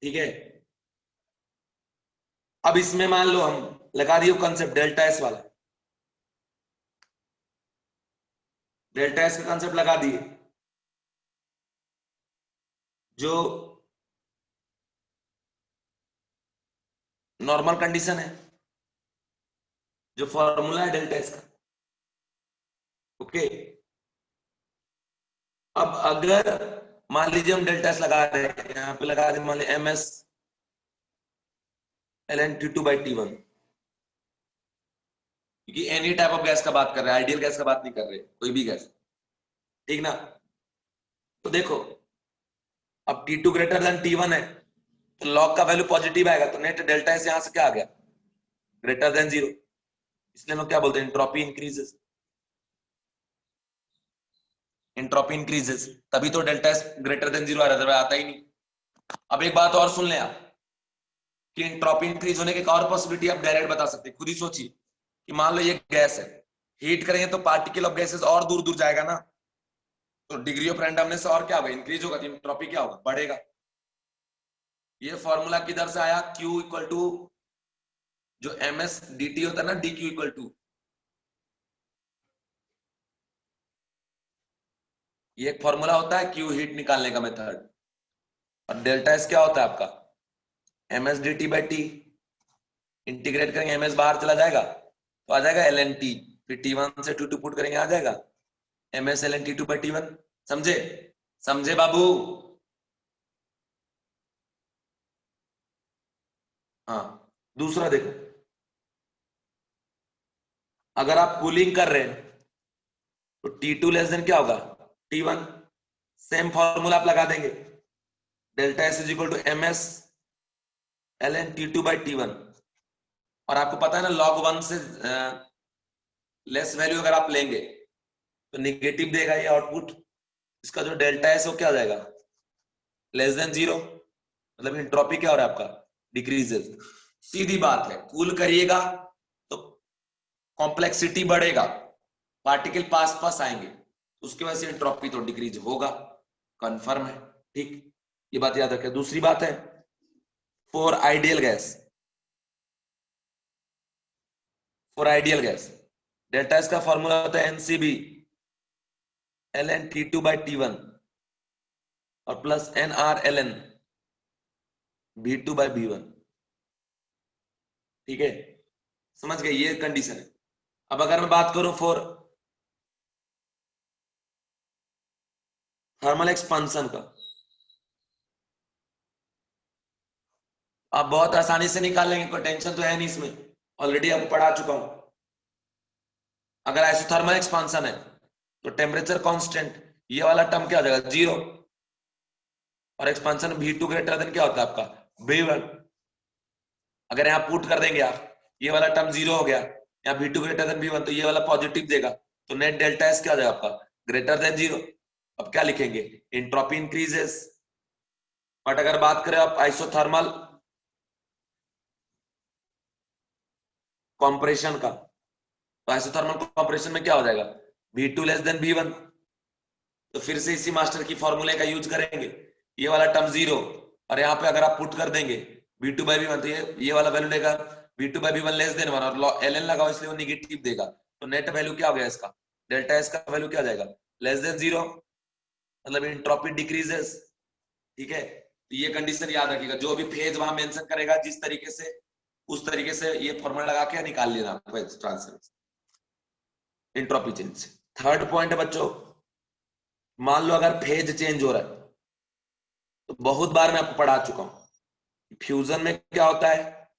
ठीक है। अब इसमें मान लो हम लगा दिए कंसेप्ट डेल्टा एस वाला, डेल्टा एस का कंसेप्ट लगा दिए। जो नॉर्मल कंडीशन है, जो फॉर्मूला है डेल्टा एस का। ओके, अब अगर मान लीजिए हम डेल्टा एस लगा रहे हैं, यहाँ पे लगा दें मान लीजिए MS ln T2/T1, क्योंकि एनी टाइप ऑफ गैस का बात कर रहे हैं, आइडियल गैस का बात नहीं कर रहे, कोई भी गैस, ठीक ना। तो देखो, अब T2 ग्रेटर देन T1 है तो लॉग का वैल्यू पॉजिटिव आएगा, तो नेट डेल्टा एस यहां से क्या आ गया ग्रेटर देन 0। इसलिए हम लोग क्या बोलते हैं एंट्रोपी इंक्रीजेस। एंट्रोपी इंक्रीजेस तभी तो डेल्टा एस ग्रेटर देन 0 आ रहा है, आता ही नहीं। अब एक बात और सुन लें आप, कि एंट्रोपी इंक्रीज होने की एक और पॉसिबिलिटी आप डायरेक्ट बता सकते हैं। खुद ही सोचिए कि मान लो ये गैस है, हीट करेंगे तो पार्टिकल ऑफ गैसेस और दूर दूर जाएगा ना, तो डिग्री ऑफ रैंडमनेस और क्या होगा इंक्रीज होगा, तो एंट्रोपी क्या होगा बढ़ेगा। ये फॉर्मूला किधर से आया, Q इक्वल टू जो MS dt होता है ना, DQ इक्वल टू, ये एक फॉर्मूला होता है Q हीट निकालने का मेथड। और डेल्टा एस क्या होता है आपका MS dt/T। इंटीग्रेट करेंगे MS बाहर चला जाएगा तो आ जाएगा ln T, फिर T1 से T2 पुट करेंगे आ जाएगा MS ln T2/T1। समझे, समझे बाबू। हाँ, दूसरा देखो, अगर आप कूलिंग कर रहे हैं तो T2 लेस देन क्या होगा T1। सेम फॉर्मूला आप लगा देंगे, delta S is equal to MS ln T2/T1। और आपको पता है ना log 1 से लेस वैल्यू अगर आप लेंगे तो निगेटिव देगा ये आउटपुट। इसका जो डेल्टा एस वो क्या हो जाएगा लेस देन 0, मतलब एंट्रोपी क्या हो रहा है आपका डिक्रीजेस। सीधी बात है, कूल करिएगा तो कॉम्प्लेक्सिटी बढ़ेगा, पार्टिकल पास पास आएंगे, उसके वजह से एंट्रोपी तो डिक्रीज होगा, कंफर्म है। ठीक, ये बात याद रखें। दूसरी बात है for ideal gas, for ideal gas delta S का फॉर्मूला होता है NCB ln T2/T1 और प्लस NR ln V2/V1। ठीक है, समझ गए, ये कंडीशन है। अब अगर मैं बात करूं फॉर थर्मल एक्सपांशन का, आप बहुत आसानी से निकाल लेंगे, कोई टेंशन तो है नहीं इसमें, ऑलरेडी आपको पढ़ा चुका हूं। अगर आइसोथर्मल एक्सपांशन है तो टेम्परेचर कांस्टेंट, ये वाला टर्म क्या हो जाएगा 0, और एक्सपांशन V2 ग्रेटर देन क्या होता है आपका V1। अगर यहाँ पुट कर देंगे आप, ये वाला टर्म 0 हो गया, यहाँ V2 ग्रेटर देन V1, तो ये वाला पॉजिटिव देगा, तो नेट डेल्टा एस क्या हो जाएगा आपका ग्रेटर देन 0। अब क्या लिखेंगे, एंट्रोपी इंक्रीजेस। बट अगर बात करें आप आइसोथर्मल कॉम्प्रेशन का, तो आइसोथर्मल कॉम्प्रेशन में क्या हो जाएगा V2 लेस देन V1, तो फिर से इसी मास्टर की फॉर्मूले का यूज करेंगे, ये वाला टर्म 0, और यहाँ पे अगर आप पुट कर देंगे V2 बाई V1, तो ये वाला वैल्यू देगा V2 by V1 less than 1, और ln लगाओ इसलिए वो निगेटिव देगा, तो नेट वैल्यू क्या हो गया इसका, डेल्टा एस का वैल्यू क्या हो जाएगा लेस देन 0, मतलब एंट्रोपी डिक्रीजेस। ठीक है, तो ये कंडीशन याद रखिएगा, जो भी फेज वहां मेंशन करेगा जिस तरीके से, उस तरीके से ये फॉर्मूला लगा के निकाल लेना transfer entropy change. Third point है बच्चों, मान लो अगर फेज चेंज हो रहा है, तो बहुत बार मैं आपको पढ़ा चुका हूं फ्यूजन में क्या होता है,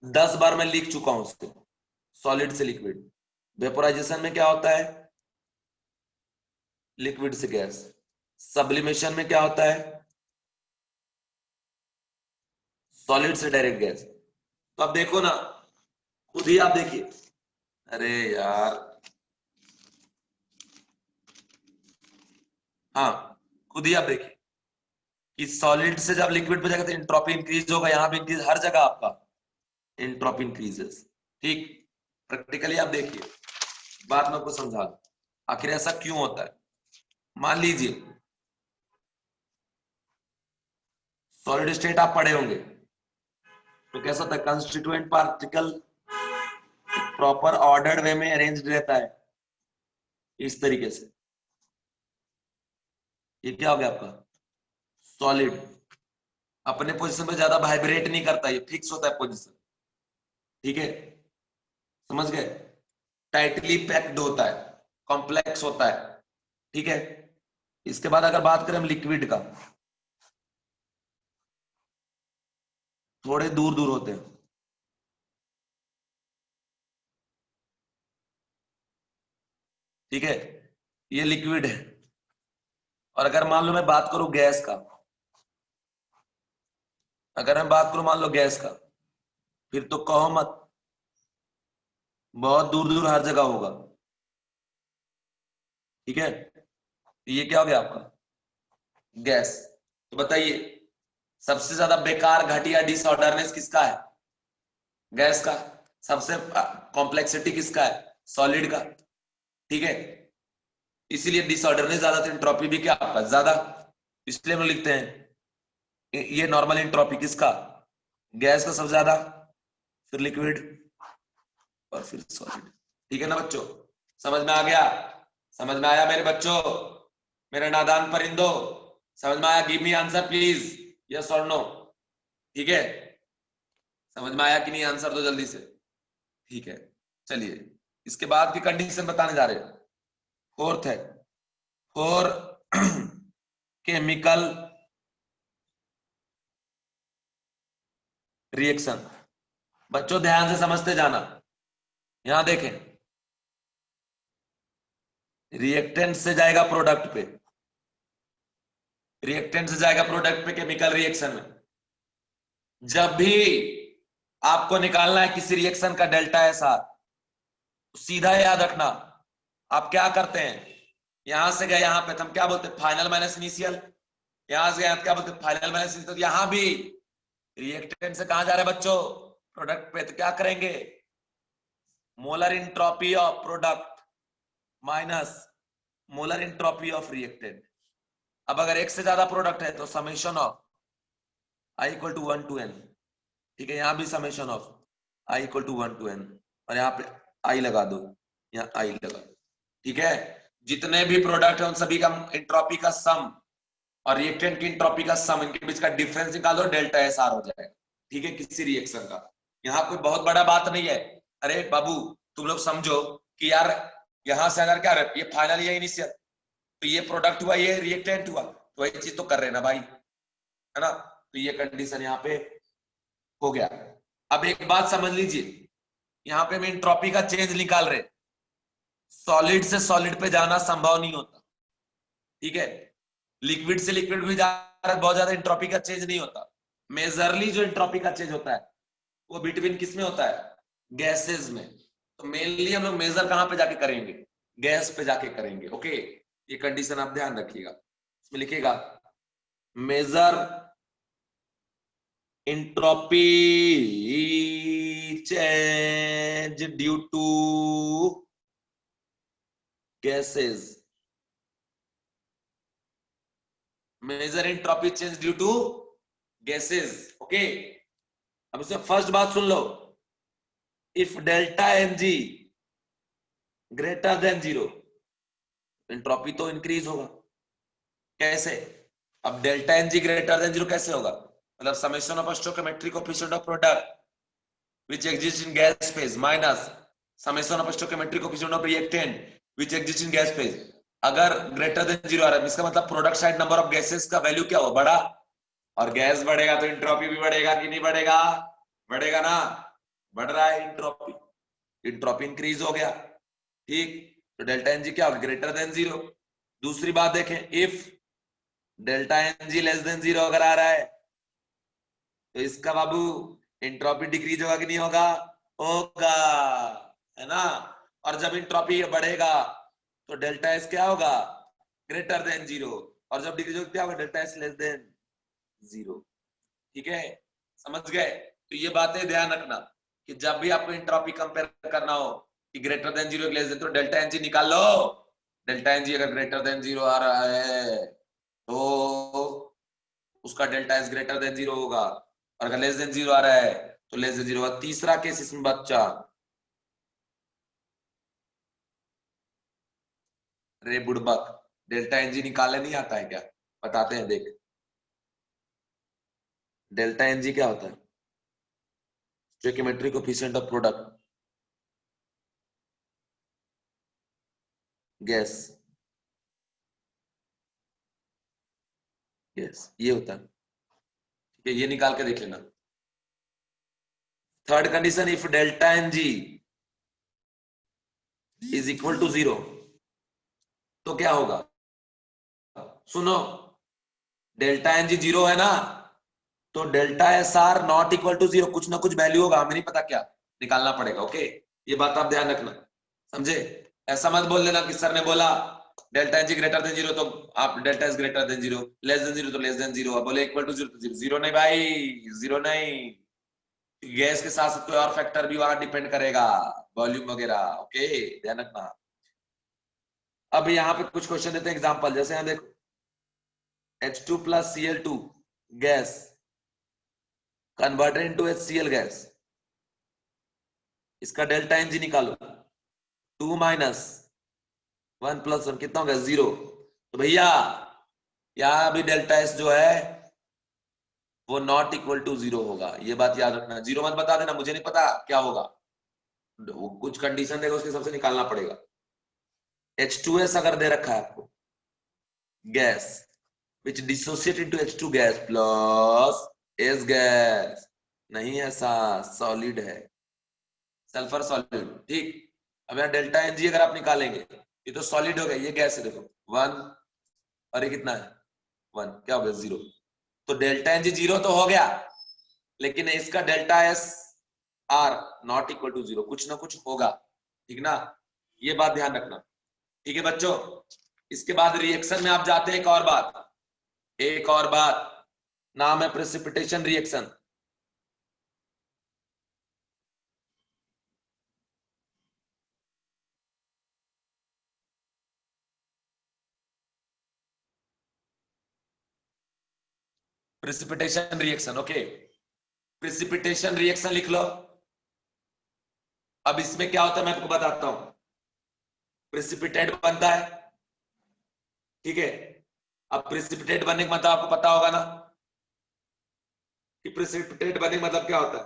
10 बार मैं लिख चुका हूं उसको, सॉलिड से लिक्विड। वेपोराइजेशन में क्या होता है, लिक्विड से गैस। सब्लिमेशन में क्या होता है, सॉलिड से डायरेक्ट गैस। तो अब देखो ना, खुद ही आप देखिए, अरे यार, हाँ खुद ही आप देखिए कि सॉलिड से जब लिक्विड पे जाएगा तो एंट्रोपी इंक्रीज होगा, यहां भी इंक्रीज, हर जगह आपका एंट्रोपी इंक्रीजेस। ठीक, प्रैक्टिकली आप देखिए, बात मैं आपको समझा दूं आखिर ऐसा क्यों होता है। मान लीजिए सॉलिड स्टेट आप पढ़े होंगे, तो कैसा होता है, कंस्टिट्यूएंट पार्टिकल प्रॉपर ऑर्डर्ड वे में अरेंज्ड रहता है इस तरीके से। ये क्या हो गया आपका सॉलिड, अपने पोजीशन पे ज्यादा वाइब्रेट नहीं करता, ये फिक्स होता है पोजीशन। ठीक है, समझ गए, टाइटली पैक्ड होता है, कॉम्प्लेक्स होता है। ठीक है, इसके बाद अगर बात करें हम लिक्विड का, थोड़े दूर दूर होते हैं। ठीक है, ये लिक्विड है, और अगर मान लो मैं बात करूं गैस का, अगर मैं बात करूं मान लो गैस का, फिर तो कहो मत, बहुत दूर दूर हर जगह होगा। ठीक है, ये क्या हो गया आपका गैस। तो बताइए सबसे ज्यादा बेकार घटिया डिसऑर्डरनेस किसका है, गैस का। सबसे कॉम्प्लेक्सिटी किसका है, सॉलिड का। ठीक है, इसीलिए डिसऑर्डरनेस ज्यादा, तो एंट्रोपी भी क्या आपका ज्यादा, इसलिए हम लिखते हैं ये नॉर्मल एंट्रोपी किसका, गैस का सबसे ज्यादा, फिर लिक्विड, और फिर सॉलिड। ठीक है ना बच्चों, समझ में आ गया, समझ में आया मेरे बच्चों, मेरे नादान परिंदो, समझ में आया, give me answer please, yes और नो। ठीक है, समझ में आया कि नहीं, आंसर दो जल्दी से। ठीक है, चलिए इसके बाद की कंडीशन बताने जा रहे हैं। फोर्थ है, फोर केमिकल रिएक्शन। बच्चों ध्यान से समझते जाना, यहां देखें, रिएक्टेंट से जाएगा प्रोडक्ट पे, रिएक्टेंट से जाएगा प्रोडक्ट पे केमिकल रिएक्शन में। जब भी आपको निकालना है किसी रिएक्शन का डेल्टा एस आर, सीधा याद रखना, आप क्या करते हैं, यहां से गए यहां पे तो हम क्या बोलते हैं फाइनल माइनस इनिशियल, यहां से गए क्या बोलते हैं फाइनल माइनस इनिशियल। तो यहां भी रिएक्टेंट से कहां जा रहे हैं बच्चों, प्रोडक्ट पे, तो क्या करेंगे, molar entropy of product minus molar entropy of reactant. अब अगर एक से ज्यादा प्रोडक्ट है तो summation of I equal to 1 to n। ठीक है, यहां भी summation of I equal to 1 to n, और यहाँ पे आई लगा दो, यहाँ आई लगा दो। ठीक है, जितने भी प्रोडक्ट है उन सभी का एंट्रोपी का सम और रिएक्टेंट की एंट्रोपी का सम, इनके बीच का डिफरेंस निकाल दो, डेल्टा एस आर हो जाएगा। ठीक है, किसी रिएक्शन का, यहाँ कोई बहुत बड़ा बात नहीं है। अरे बाबू तुम लोग समझो कि यार यहां से अगर क्या ये फाइनल या इनिशियल, तो ये प्रोडक्ट हुआ ये रिएक्टेंट हुआ, तो वही चीज तो कर रहे हैं ना भाई, है ना। तो ये कंडीशन यहाँ पे हो गया। अब एक बात समझ लीजिए, यहाँ पे हम एंट्रोपी का चेंज निकाल रहे, सॉलिड से सॉलिड पे जाना संभव नहीं होता, ठीक है। लिक्विड से लिक्विड में जा रहा है, बहुत ज्यादा इंट्रोपी का चेंज नहीं होता। मेजरली जो इंट्रोपी का चेंज होता है वो बिटवीन किस में होता है, गैसेस में। तो मेनली हम लोग मेजर कहां पे जाके करेंगे, गैस पे जाके करेंगे, ओके। ये कंडीशन आप ध्यान रखिएगा, इसमें लिखिएगा major entropy change due to gases, major entropy change due to gases, okay. अब इसमें फर्स्ट बात सुन लो, if delta N G greater than zero, entropy तो इंक्रीज होगा। कैसे? अब delta N G greater than zero कैसे होगा, मतलब summation of stoichiometric coefficient of product which exists in gas phase minus summation of stoichiometric coefficient of reactant which exists in gas phase। अगर greater than zero आ रहा है इसका मतलब product side number of gases का value क्या हो, बढ़ा। और गैस बढ़ेगा तो इंट्रोपी भी बढ़ेगा कि नहीं बढ़ेगा, बढ़ेगा ना, बढ़ रहा है इंट्रोपी, इंट्रोपी इंक्रीज हो गया, ठीक। तो डेल्टा एन जी क्या होगा, ग्रेटर देन जीरो। दूसरी बात देखें, if delta N G less than zero अगर आ रहा है तो इसका बाबू इंट्रोपी डिक्रीज होगा कि नहीं होगा, होगा, है ना। और जब इंट्रोपी बढ़ेगा तो डेल्टा एस क्या होगा, ग्रेटर देन जीरो। और जब डिक्रीज होगा क्या होगा, delta S less than zero, ठीक है। समझ गए? तो ये बातें ध्यान रखना कि जब भी आपको इंट्रोपी कंपेयर करना हो कि greater than zero less than, तो डेल्टा एन जी निकाल लो। डेल्टा एन जी अगर ग्रेटर देन जीरो आ रहा है तो उसका delta S greater than zero होगा, और अगर लेस देन जीरो आ रहा है तो लेस देन जीरो होगा। तीसरा केस इसमें बच्चा, रे बुड़बक, डेल्टा एनजी निकालने नहीं आता है क्या, बताते हैं देख। डेल्टा एनजी क्या होता है, stoichiometric coefficient of product gas, gas ये होता है, ठीक है। ये निकाल के देख लेना। Third condition, if delta N G is equal to zero, तो क्या होगा, सुनो, डेल्टा एनजी जीरो है ना, तो delta S R not equal to zero, कुछ ना कुछ वैल्यू होगा, हमें नहीं पता क्या, निकालना पड़ेगा, ओके। ये बात आप ध्यान रखना, समझे। ऐसा मत बोल देना कि सर ने बोला delta H greater than zero तो आप delta S greater than zero, less than zero तो लेस देन जीरो, बोले इक्वल टू जीरो तो जीरो, जीरो नहीं भाई, जीरो नहीं। गैस के साथ साथ कोई और फैक्टर भी वहां डिपेंड करेगा, वॉल्यूम वगैरह, ओके, ध्यान रखना। अब यहाँ पे कुछ क्वेश्चन देते हैं एग्जांपल, जैसे यहाँ देखो H2 plus Cl2 gas converted into HCl gas, इसका डेल्टा एनजी निकालो, 2 माइनस 1 प्लस 1 कितना होगा, जीरो। तो भैया यहाँ भी डेल्टा एस जो है वो नॉट इक्वल टू जीरो होगा, ये बात याद रखना। जीरो मत बता देना, मुझे नहीं पता क्या होगा, वो कुछ कंडीशन देगा उसके हिसाब से निकालना पड़ेगा। H2S अगर दे रखा है आपको gas which dissociate into H2 gas plus S gas, नहीं ऐसा, सॉलिड है, सल्फर सॉलिड, ठीक। अब यहाँ डेल्टा एन जी अगर आप निकालेंगे, ये तो सॉलिड हो गया, ये गैस है, देखो 1 और ये कितना है 1, क्या हो गया जीरो। तो डेल्टा एन जी जीरो तो हो गया, लेकिन इसका delta S R not equal to zero, कुछ ना कुछ होगा, ठीक ना, ये बात ध्यान रखना, ठीक है बच्चों। इसके बाद रिएक्शन में आप जाते हैं, एक और बात, एक और बात, नाम है precipitation reaction. Precipitation reaction, okay, precipitation reaction लिख लो। अब इसमें क्या होता है मैं आपको बताता हूं, प्रेसिपिटेट बनता है, ठीक है। अब प्रेसिपिटेट बनने का मतलब आपको पता होगा ना कि प्रेसिपिटेट बनने का मतलब क्या होता है,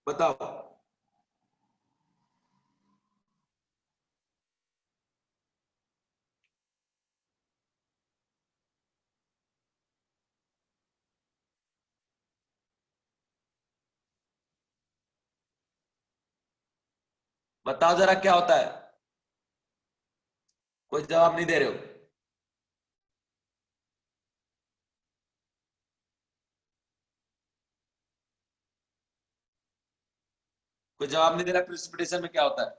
बताओ। बताओ जरा क्या होता है, कोई जवाब नहीं दे रहे हो? कोई जवाब नहीं दे रहा प्रेसिपिटेशन में क्या होता है?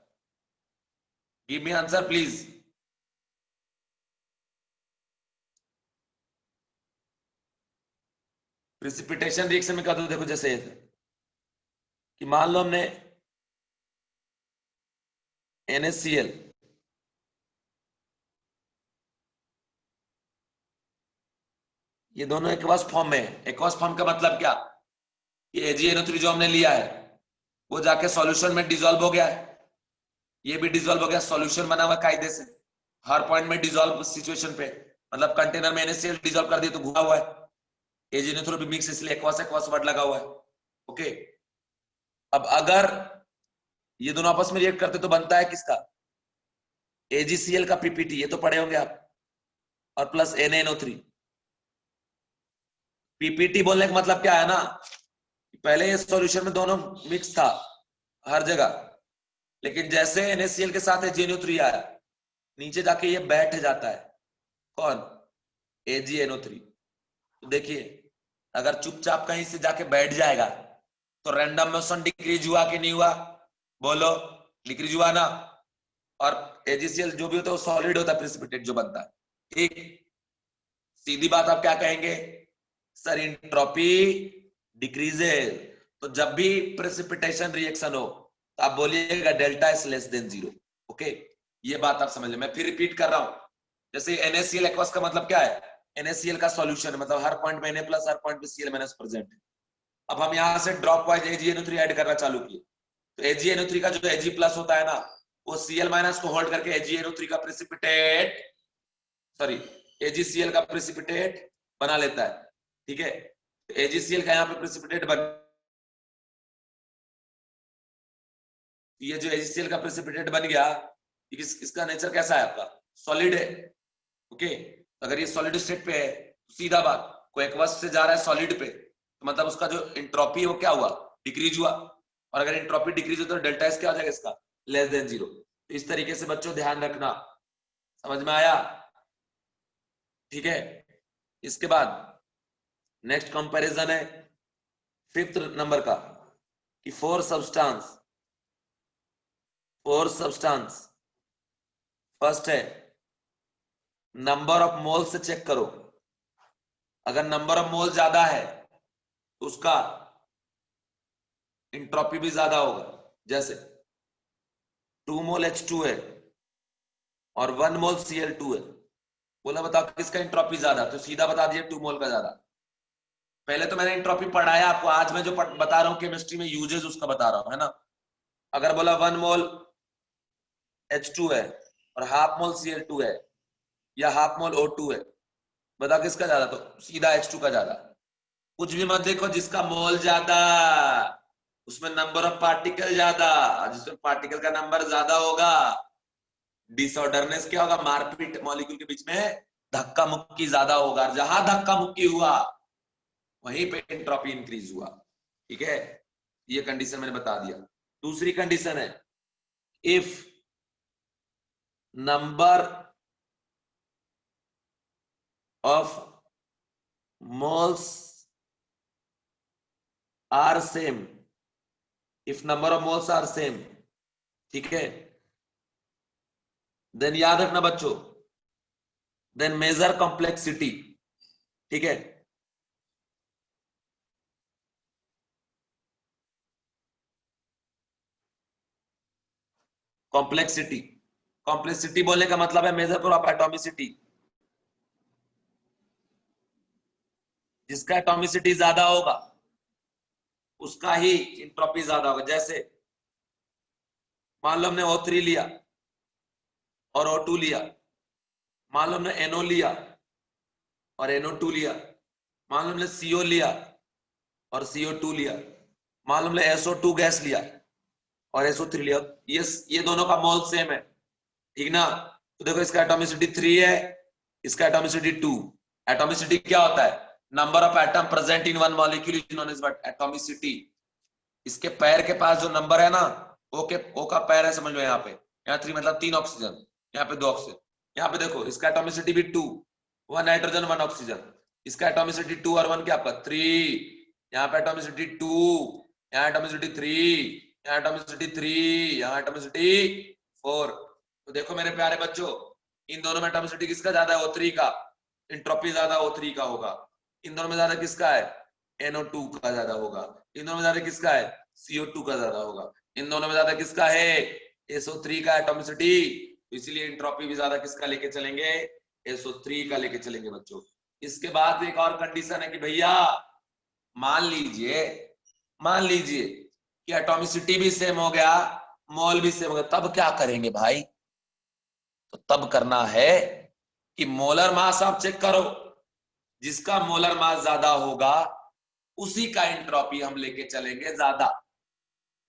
Give me answer please. Precipitation reaction में क्या होता है? देखो जैसे कि मान लो हमने NaCl ये दोनों एक्वस फॉर्म में है। एक्वस फॉर्म का मतलब क्या कि AgNO3 जो हमने लिया है वो जाके सॉल्यूशन में डिसॉल्व हो गया है, ये भी डिसॉल्व हो गया, सॉल्यूशन बना हुआ कायदे से हर पॉइंट में डिसॉल्व सिचुएशन पे, मतलब कंटेनर में NaCl डिसॉल्व कर दिया तो घुमा हुआ है, AgNO3 भी मिक्स इसलिए एक्वस एक्वस वर्ड लगा हुआ है। ओके, अब अगर ये दोनों आपस में रिएक्ट करते तो बनता है किसका? AgCl का PPT, ये तो पढ़े होंगे आप, और प्लस NaNO3। PPT बोलने का मतलब क्या है ना, पहले ये सॉल्यूशन में दोनों मिक्स था हर जगह, लेकिन जैसे NaCl के साथ AgNO3 आया नीचे जाके ये बैठ जाता है। कौन? AgNO3। तो देखिए अगर चुपचाप कहीं से जाके बैठ जाएगा तो रैंडम मोशन डिक्रीज हुआ कि नहीं हुआ? बोलो, डिक्रीज हुआ ना। और AgCl जो भी होता है वो सॉलिड होता है, प्रेसिपिटेट जो बनता है। ठीक, सीधी बात आप क्या कहेंगे? Sir entropy decreases. तो जब भी प्रेसिपिटेशन रिएक्शन हो तो आप बोलिएगा delta is less than 0। Okay, ये बात आप समझ लें। मैं फिर रिपीट कर रहा हूं, जैसे NaCl एक्वस का मतलब क्या है? NaCl का सॉल्यूशन मतलब हर पॉइंट में Na प्लस हर पॉइंट पे Cl माइनस प्रेजेंट है। अब हम यहां से ड्रॉप वाइज AgNO3 ऐड करना चालू किए तो AgNO3 का जो Ag प्लस होता है ना वो Cl माइनस को होल्ड करके AgNO3 का प्रेसिपिटेट, सॉरी AgCl का प्रेसिपिटेट बना लेता है। ठीक है, AgCl का यहाँ पे प्रेसिपिटेट बन, ये जो AgCl का प्रेसिपिटेट बन गया, इसका नेचर कैसा है आपका? सॉलिड है। ओके, अगर ये सॉलिड स्टेट पे है तो सीधा बात, कोई एक्वस से जा रहा है सॉलिड पे तो मतलब उसका जो इंट्रोपी है वो क्या हुआ? डिक्रीज हुआ। और अगर इंट्रोपी डिक्रीज हो तो डेल्टा एस क्या हो जाएगा इसका? Less than 0। तो इस तरीके से बच्चों ध्यान रखना, समझ में आया? ठीक है, इसके बाद नेक्स्ट कंपैरिजन है 5th नंबर का कि फोर सब्सटेंस। फर्स्ट है नंबर ऑफ मोल से चेक करो, अगर नंबर ऑफ मोल ज्यादा है तो उसका इंट्रोपी भी ज्यादा होगा। जैसे 2 मोल H2 है और 1 मोल Cl2 है, बोला बताओ किसका इंट्रोपी ज्यादा? तो सीधा बता दिए 2 मोल का ज्यादा। पहले तो मैंने इंट्रोपी पढ़ाया आपको, आज मैं जो बता रहा हूं केमिस्ट्री में यूजेस उसका बता रहा हूं, है ना। अगर बोला 1 मोल H2 है और हाफ मोल Cl2 है या हाफ मोल O2 है, बता किसका ज्यादा? तो सीधा H2 का ज्यादा। कुछ भी मत देखो, जिसका मोल ज्यादा उसमें नंबर ऑफ पार्टिकल ज्यादा, जिसमें पार्टिकल का नंबर ज्यादा होगा डिसऑर्डरनेस क्या होगा? मारपीट मॉलिक्यूल के बीच में धक्का मुक्की ज्यादा होगा, जहां धक्का मुक्की हुआ वहीं पे एंट्रोपी इंक्रीज हुआ। ठीक है, ये कंडीशन मैंने बता दिया। दूसरी कंडीशन है if number of moles are same, if number of moles are same, ठीक है, देन याद रखना बच्चों, देन मेजर कॉम्प्लेक्सिटी। ठीक है, कॉम्प्लेक्सिटी, कॉम्प्लेक्सिटी बोलने का मतलब है मेजर करो आप एटॉमिसिटी, जिसका एटॉमिसिटी ज्यादा होगा उसका ही इंट्रोपी ज्यादा होगा। जैसे मान लो हमने O3 लिया और O2 लिया, मान लो हमने NO लिया और NO2 लिया, मान लो हमने CO लिया और CO2 लिया, मान लो हमने SO2 गैस लिया और SO3 लिया, ये दोनों का मोल सेम है, ठीक ना। तो देखो इसका एटॉमिसिटी 3 है, इसका एटॉमिसिटी 2। एटॉमिसिटी क्या होता है? Number of atom present in one molecule is known as what? Atomicity. इसके पैर के पास जो नंबर है ना, ओ का पैर है, समझ लो यहाँ पे, यहाँ 3 मतलब 3 ऑक्सीजन, यहाँ पे 2 ऑक्सीजन, यहाँ पे देखो इसका एटॉमिसिटी भी 2, 1 नाइट्रोजन 1 ऑक्सीजन, इसका एटॉमिसिटी 2 और 1 क्या आपका 3, यहाँ पे एटॉमिसिटी 2, यहाँ एटॉमिसिटी 3, यहाँ एटॉमिसिटी 3, यहाँ एटॉमिसिटी 4। तो देखो मेरे प्यारे बच्चों, इन दोनों में एटॉमिसिटी किसका ज्यादा है, O3 का, एंट्रोपी ज्यादा O3 का होगा। इन दोनों में ज्यादा किसका है, NO2 का ज्यादा होगा। इन दोनों में ज्यादा किसका है, CO2 का ज्यादा होगा। इन दोनों में ज्यादा किसका है, SO3 का एटॉमिसिटी, इसलिए एंट्रोपी भी ज्यादा किसका लेके चलेंगे, SO3 का लेके चलेंगे बच्चों। इसके बाद एक और कंडीशन है कि भैया मान लीजिए कि एटॉमिसिटी भी सेम हो गया, मोल भी सेम हो गया, तब क्या करेंगे भाई, तो तब करना है कि मोलर मास आप चेक करो, जिसका मोलर मास ज्यादा होगा उसी का एंट्रोपी हम लेके चलेंगे ज्यादा,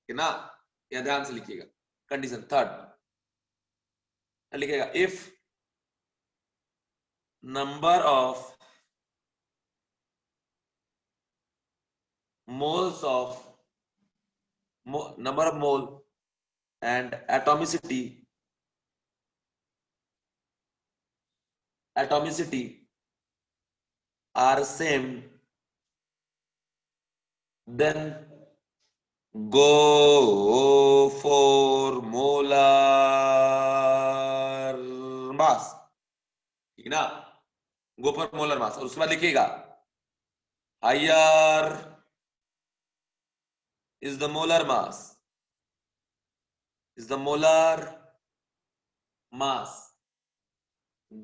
है ना। यह ध्यान से लिखिएगा। कंडीशन थर्ड लिखिएगा, if number of moles of number of mole and atomicity are same, then go for molar mass, ठीक है ना, गो फॉर मोलर मास। और उसके बाद लिखिएगा higher is the molar mass,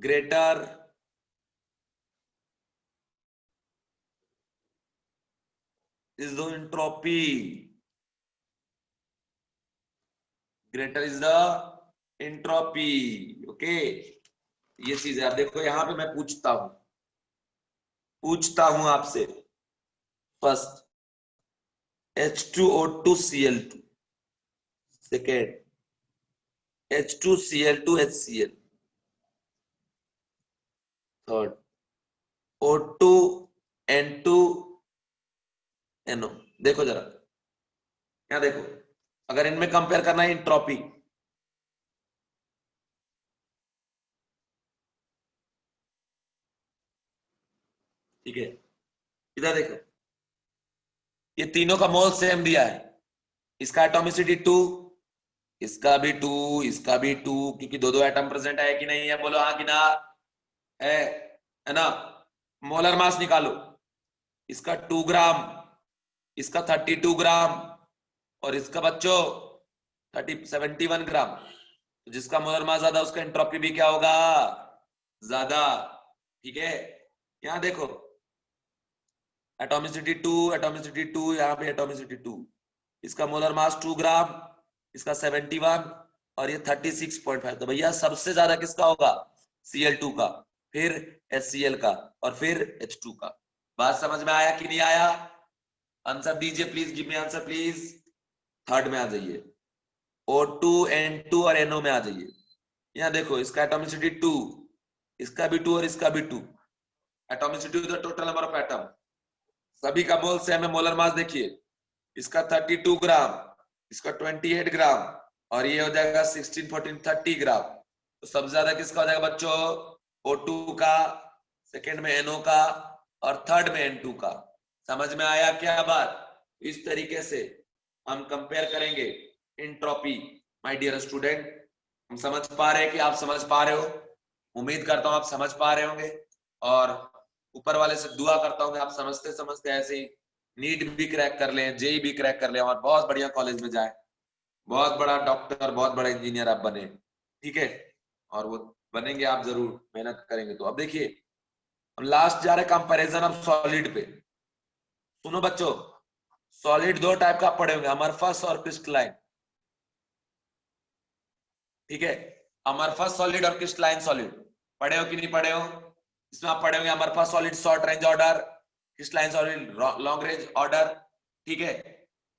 greater is the entropy, okay. ये चीज है। अब देखो यहां पे मैं पूछता हूं आपसे, first H2O2Cl2, second H2Cl2HCl, third O2N2NO। देखो जरा, क्या देखो, अगर इनमें कंपेयर करना है इंट्रोपी, ठीक है, इधर देखो, ये तीनों का मोल सेम दिया है, इसका एटॉमिसिटी 2, इसका भी 2, इसका भी 2, क्योंकि दो एटम प्रेजेंट है कि नहीं है, बोलो हाँ कि ना, है ना। मोलर मास निकालो, इसका 2 ग्राम, इसका 32 ग्राम, और इसका बच्चों 71 ग्राम। तो जिसका मोलर मास ज्यादा उसका एंट्रोपी भी क्या होगा, ज्यादा, ठीक है। यहां देखो एटॉमिसिटी 2, यहाँ पे एटॉमिसिटी 2, इसका मोलर मास 2 ग्राम, इसका 71 और ये 36.5। तो भैया सबसे ज्यादा किसका होगा, Cl2 का, फिर HCl का, और फिर H2 का। बात समझ में आया कि नहीं आया, आंसर दीजिए please, give me answer please. Third में आ जाइए, O2 N2 और NO में आ जाइए। यहाँ देखो इसका एटॉमिसिटी 2, इसका भी 2 और इसका भी 2, atomicity the total number of atom, सभी का मोल सेम है। मोलर मास देखिए, इसका 32 ग्राम, इसका 28 ग्राम, और ये हो जाएगा 16, 14, 30 ग्राम। तो सबसे ज्यादा किसका हो जाएगा बच्चों, O2 का, सेकेंड में NO का, और थर्ड में N2 का। समझ में आया क्या बात। इस तरीके से हम कंपेयर करेंगे एंट्रोपी। माय डियर स्टूडेंट, हम समझ पा रहे हैं कि आप समझ पा रहे हो, उम्मीद करता हूं आप समझ पा रहे होंगे, और ऊपर वाले से दुआ करता हूं कि आप समझते समझते ऐसे ही नीट भी क्रैक कर लें, जेई भी क्रैक कर लें, और बहुत बढ़िया कॉलेज में जाए, बहुत बड़ा डॉक्टर, बहुत बड़ा इंजीनियर आप बने, ठीक है। और वो बनेंगे आप, जरूर मेहनत करेंगे तो। अब देखिए हम लास्ट जा रहे कंपैरिजन ऑफ सॉलिड पे। सुनो बच्चों, सॉलिड दो टाइप का पढ़े होंगे, अमरफस और क्रिस्टलाइन, ठीक है। अमरफस सॉलिड और क्रिस्टलाइन सॉलिड पढ़े हो कि नहीं पढ़े हो। इसमें आप पढ़े होंगे amorphous solid short range order, crystalline solid long range order, ठीक है।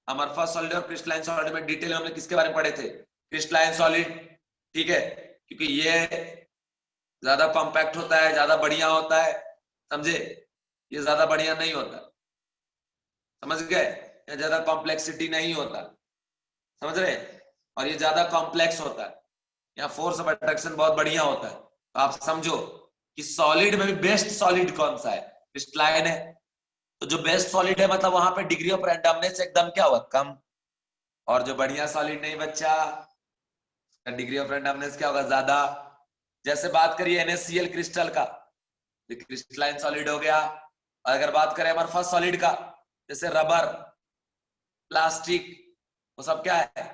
अमरफस सॉलिड और क्रिस्टलाइन सॉलिड में डिटेल हमने किसके बारे में पढ़े थे, क्रिस्टलाइन सॉलिड, ठीक है, क्योंकि ये ज्यादा कॉम्पैक्ट होता है, ज्यादा बढ़िया होता है, समझे। ये ज्यादा बढ़िया नहीं होता, समझ गए, ज्यादा कॉम्प्लेक्सिटी नहीं होता, समझ रहे। और ये ज्यादा कॉम्प्लेक्स होता है, यहाँ फोर्स ऑफ अट्रैक्शन बहुत बढ़िया होता है, तो आप समझो कि सॉलिड में भी बेस्ट सॉलिड कौन सा है, क्रिस्टलाइन है। तो जो बेस्ट सॉलिड है मतलब वहां पे डिग्री ऑफ रैंडमनेस एकदम क्या हुआ, कम। और जो बढ़िया सॉलिड नहीं बच्चा, डिग्री ऑफ रैंडमनेस क्या होगा, ज्यादा। जैसे बात करिए NaCl क्रिस्टल का, क्रिस्टलाइन सॉलिड हो गया। अगर बात करें हमारे फर्स्ट सॉलिड का, जैसे रबर, प्लास्टिक, वो सब क्या है,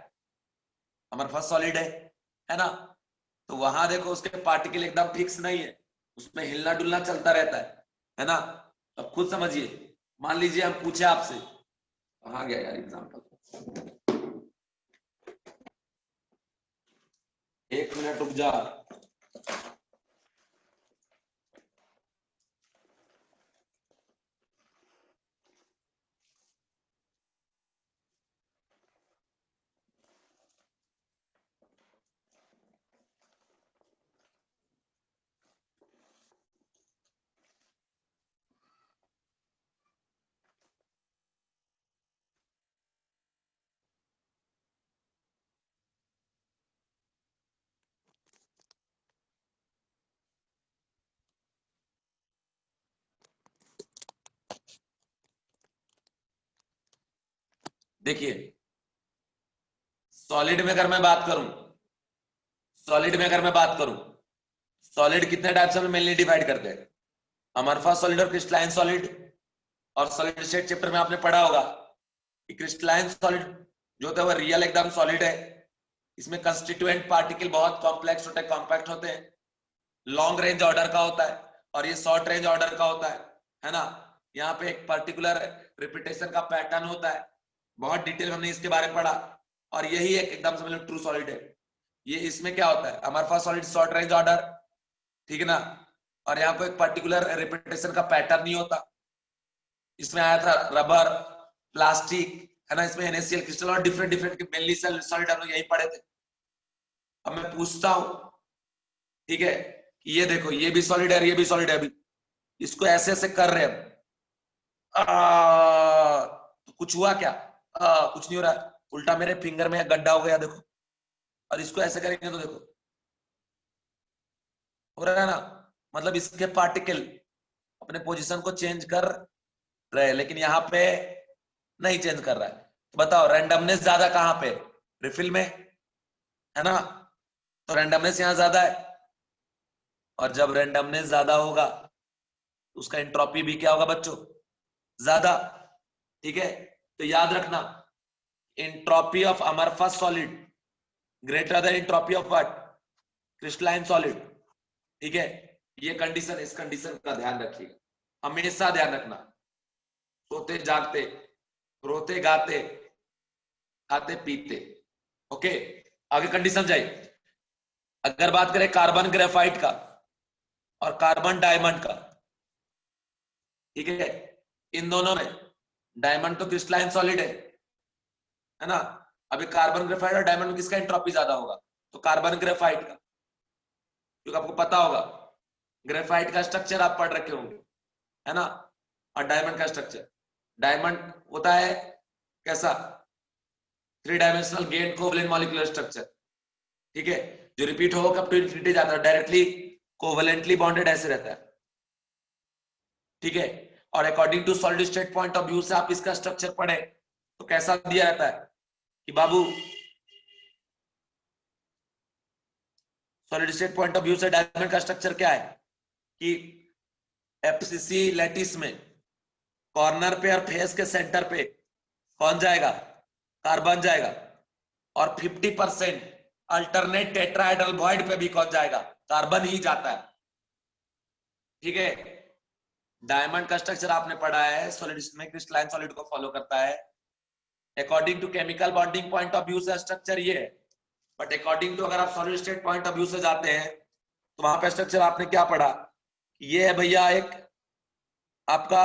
हमारे फर्स्ट सॉलिड है ना। तो वहां देखो उसके पार्टिकल एकदम फिक्स नहीं है, उसमें हिलना डुलना चलता रहता है ना। अब खुद समझिए, मान लीजिए हम पूछे आपसे, कहाँ गया यार एग्जाम्पल, एक मिनट रुक जा। देखिए सॉलिड में अगर मैं बात करूं, सॉलिड में अगर मैं बात करूं, सॉलिड कितने टाइप से हम मेनली डिवाइड करते हैं, अमरफा सॉलिड और क्रिस्टलाइन सॉलिड। और सॉलिड स्टेट चैप्टर में आपने पढ़ा होगा कि क्रिस्टलाइन सॉलिड जो होता है वो रियल एकदम सॉलिड है, इसमें कंस्टिट्यूएंट पार्टिकल बहुत कॉम्प्लेक्स होते हैं, कॉम्पैक्ट होते हैं, लॉन्ग रेंज ऑर्डर का होता है, और ये शॉर्ट रेंज ऑर्डर का होता है ना। यहाँ पे एक पर्टिकुलर रिपीटेशन का पैटर्न होता है, बहुत डिटेल में हमने इसके बारे में पढ़ा। और यही एक एकदम समझ लो ट्रू सॉलिड है। ये इसमें क्या होता है, हमारे पास सॉलिड शॉर्ट रेंज ऑर्डर, ठीक है ना। और यहाँ पे एक पर्टिकुलर रिपीटेशन का पैटर्न नहीं होता। इसमें आया था रबर, प्लास्टिक, है ना, इसमें NaCl क्रिस्टल और डिफरेंट डिफरेंट मेनली सॉलिड हम लोग यही पढ़े थे। अब मैं पूछता हूं, ठीक है, कि ये देखो ये भी सॉलिड है, ये भी सॉलिड है, अभी इसको ऐसे ऐसे कर रहे हैं, तो कुछ हुआ क्या, कुछ नहीं हो रहा है, उल्टा मेरे फिंगर में गड्ढा हो गया देखो। और इसको ऐसे करेंगे तो देखो हो रहा है ना। मतलब इसके पार्टिकल अपने पोजीशन को चेंज कर रहे हैं, लेकिन यहाँ पे नहीं चेंज कर रहा है। तो बताओ रैंडमनेस ज्यादा कहाँ पे, रिफिल में, है ना। तो रैंडमनेस यहाँ ज्यादा है, और जब रैंडमनेस ज्यादा होगा तो उसका एंट्रोपी भी क्या होगा बच्चों, ज्यादा। ठीक है, तो याद रखना, entropy of amorphous solid greater than entropy of what, crystalline solid. ठीक है, ये कंडीशन, इस कंडीशन का ध्यान रखिएगा, हमेशा ध्यान रखना। सोते जागते, रोते गाते, खाते पीते। ओके, आगे कंडीशन जाइए। अगर बात करें कार्बन ग्रेफाइट का और कार्बन डायमंड का, ठीक है, इन दोनों में डायमंड तो क्रिस्टलाइन सॉलिड है ना। अभी कार्बन ग्रेफाइट और डायमंड में किसका एंट्रोपी ज्यादा होगा, तो कार्बन ग्रेफाइट का, क्योंकि आपको पता होगा ग्रेफाइट का स्ट्रक्चर आप पढ़ रखे होंगे, है ना। और डायमंड का स्ट्रक्चर, डायमंड होता है कैसा, 3 dimensional gain covalent molecular structure, ठीक है, जो रिपीट होगा कब टू इन्फिनिटी जाता है, डायरेक्टली कोवलेंटली बॉन्डेड ऐसे रहता है, ठीक है। और according to solid state point of view से आप इसका स्ट्रक्चर पढ़े तो कैसा दिया रहता है कि बाबू solid state point of view से डायमंड का स्ट्रक्चर क्या है कि FCC लैटिस में कॉर्नर पे और फेस के सेंटर पे कौन जाएगा, कार्बन जाएगा, और 50% अल्टरनेट टेट्राहेड्रल वॉइड पे भी कौन जाएगा, कार्बन ही जाता है, ठीक है। डायमंड का स्ट्रक्चर आपने पढ़ा है, सॉलिड में क्रिस्टलाइन सॉलिड को फॉलो करता है। According to chemical bonding point of view से स्ट्रक्चर ये है, बट अकॉर्डिंग टू अगर आप solid state point of view से जाते हैं तो वहां पे स्ट्रक्चर आपने क्या पढ़ा, ये है भैया एक आपका,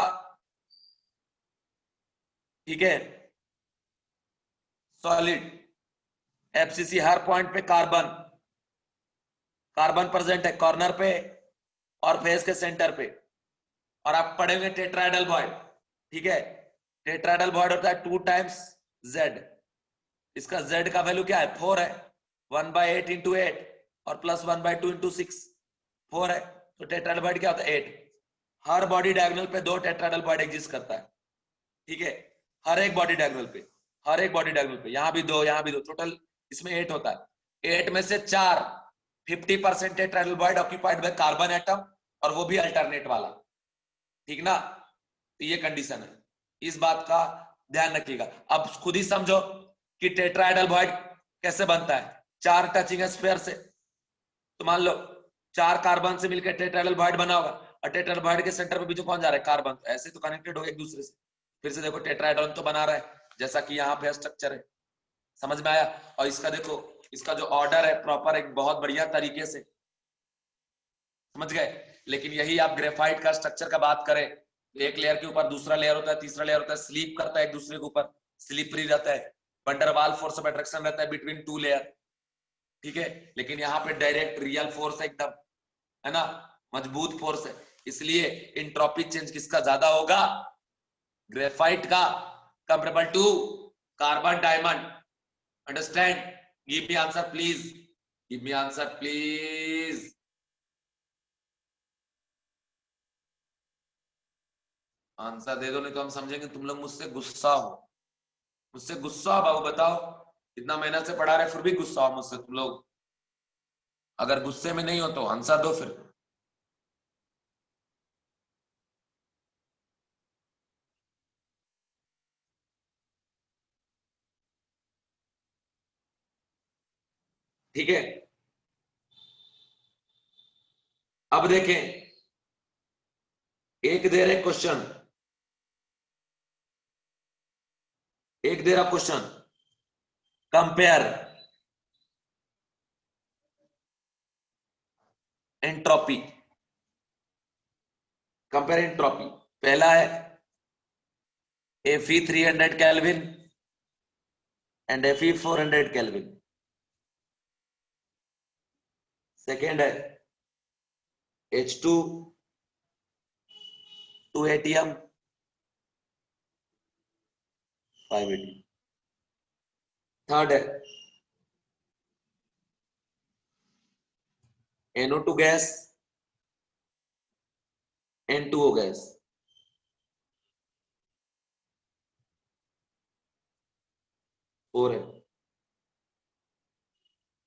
ठीक है, सॉलिड FCC हर पॉइंट पे कार्बन, कार्बन प्रेजेंट है कॉर्नर पे और फेस के सेंटर पे। और आप पढ़ेंगे टेट्राहेड्रल बॉन्ड, ठीक है, टेट्राहेड्रल बॉन्ड होता है 2 टाइम्स Z, इसका Z का वैल्यू क्या है 4 है, 1/8 × 8 और +1/2 × 6, 4 है, तो टेट्राएडल्फाइड क्या होता है 8। हर बॉडी डायगोनल पे 2 टेट्राएडल्फाइड एग्जिस्ट करता है, ठीक है, हर एक बॉडी डायगोनल पे, हर एक बॉडी डायगोनल पे, यहाँ भी 2 यहाँ भी 2, टोटल इसमें 8 होता है। 8 में से 4 50% टेट्राएडल्फाइड ऑक्यूपाइड बाय कार्बन एटम, और वो भी अल्टरनेट वाला, ठीक ना। तो ये कंडीशन है, इस बात का ध्यान रखिएगा। अब खुद ही समझो कि टेट्राएडल्फाइड कैसे बनता है, 4 टचिंग स्फीयर से। तो मान लो 4 कार्बन से मिलकर टेट्राएडल्फाइड बना होगा, और टेट्राएडल्फाइड के सेंटर पे भी जो कौन जा रहा है कार्बन, तो ऐसे तो कनेक्टेड हो गए एक दूसरे से। फिर से देखो टेट्राहेड्रॉन तो बना रहा है, जैसा कि यहाँ पे स्ट्रक्चर है, समझ में आया। और इसका देखो, इसका जो ऑर्डर है प्रॉपर एक बहुत बढ़िया तरीके से, समझ गए। लेकिन यही आप ग्रेफाइट का स्ट्रक्चर का बात करें, एक लेयर के ऊपर दूसरा लेयर होता है, तीसरा लेयर होता है, स्लीप करता है एक दूसरे के ऊपर, स्लिपरी रहता है, वंडरवाल फोर्स ऑफ अट्रैक्शन रहता है बिटवीन 2 लेयर, ठीक है। लेकिन यहाँ पे डायरेक्ट रियल फोर्स है एकदम, है ना, मजबूत फोर्स है। इसलिए इंट्रोपी चेंज किसका ज्यादा होगा, ग्रेफाइट का, comparable to carbon diamond. Understand? Give me answer please, give me answer please. Answer दे दो, नहीं तो हम समझेंगे तुम लोग मुझसे गुस्सा हो, मुझसे गुस्सा हो बाबू। बताओ, इतना मेहनत से पढ़ा रहे फिर भी गुस्सा हो मुझसे तुम लोग। अगर गुस्से में नहीं हो तो आंसर दो फिर। ठीक है, अब देखें, एक दे रहे क्वेश्चन, एक दे रहा question, compare entropy, compare entropy. पहला है Fe 300 kelvin and Fe 400 kelvin. Second है H2 2 ATM 5 ATM। थर्ड है NO2 gas N2O gas. Four है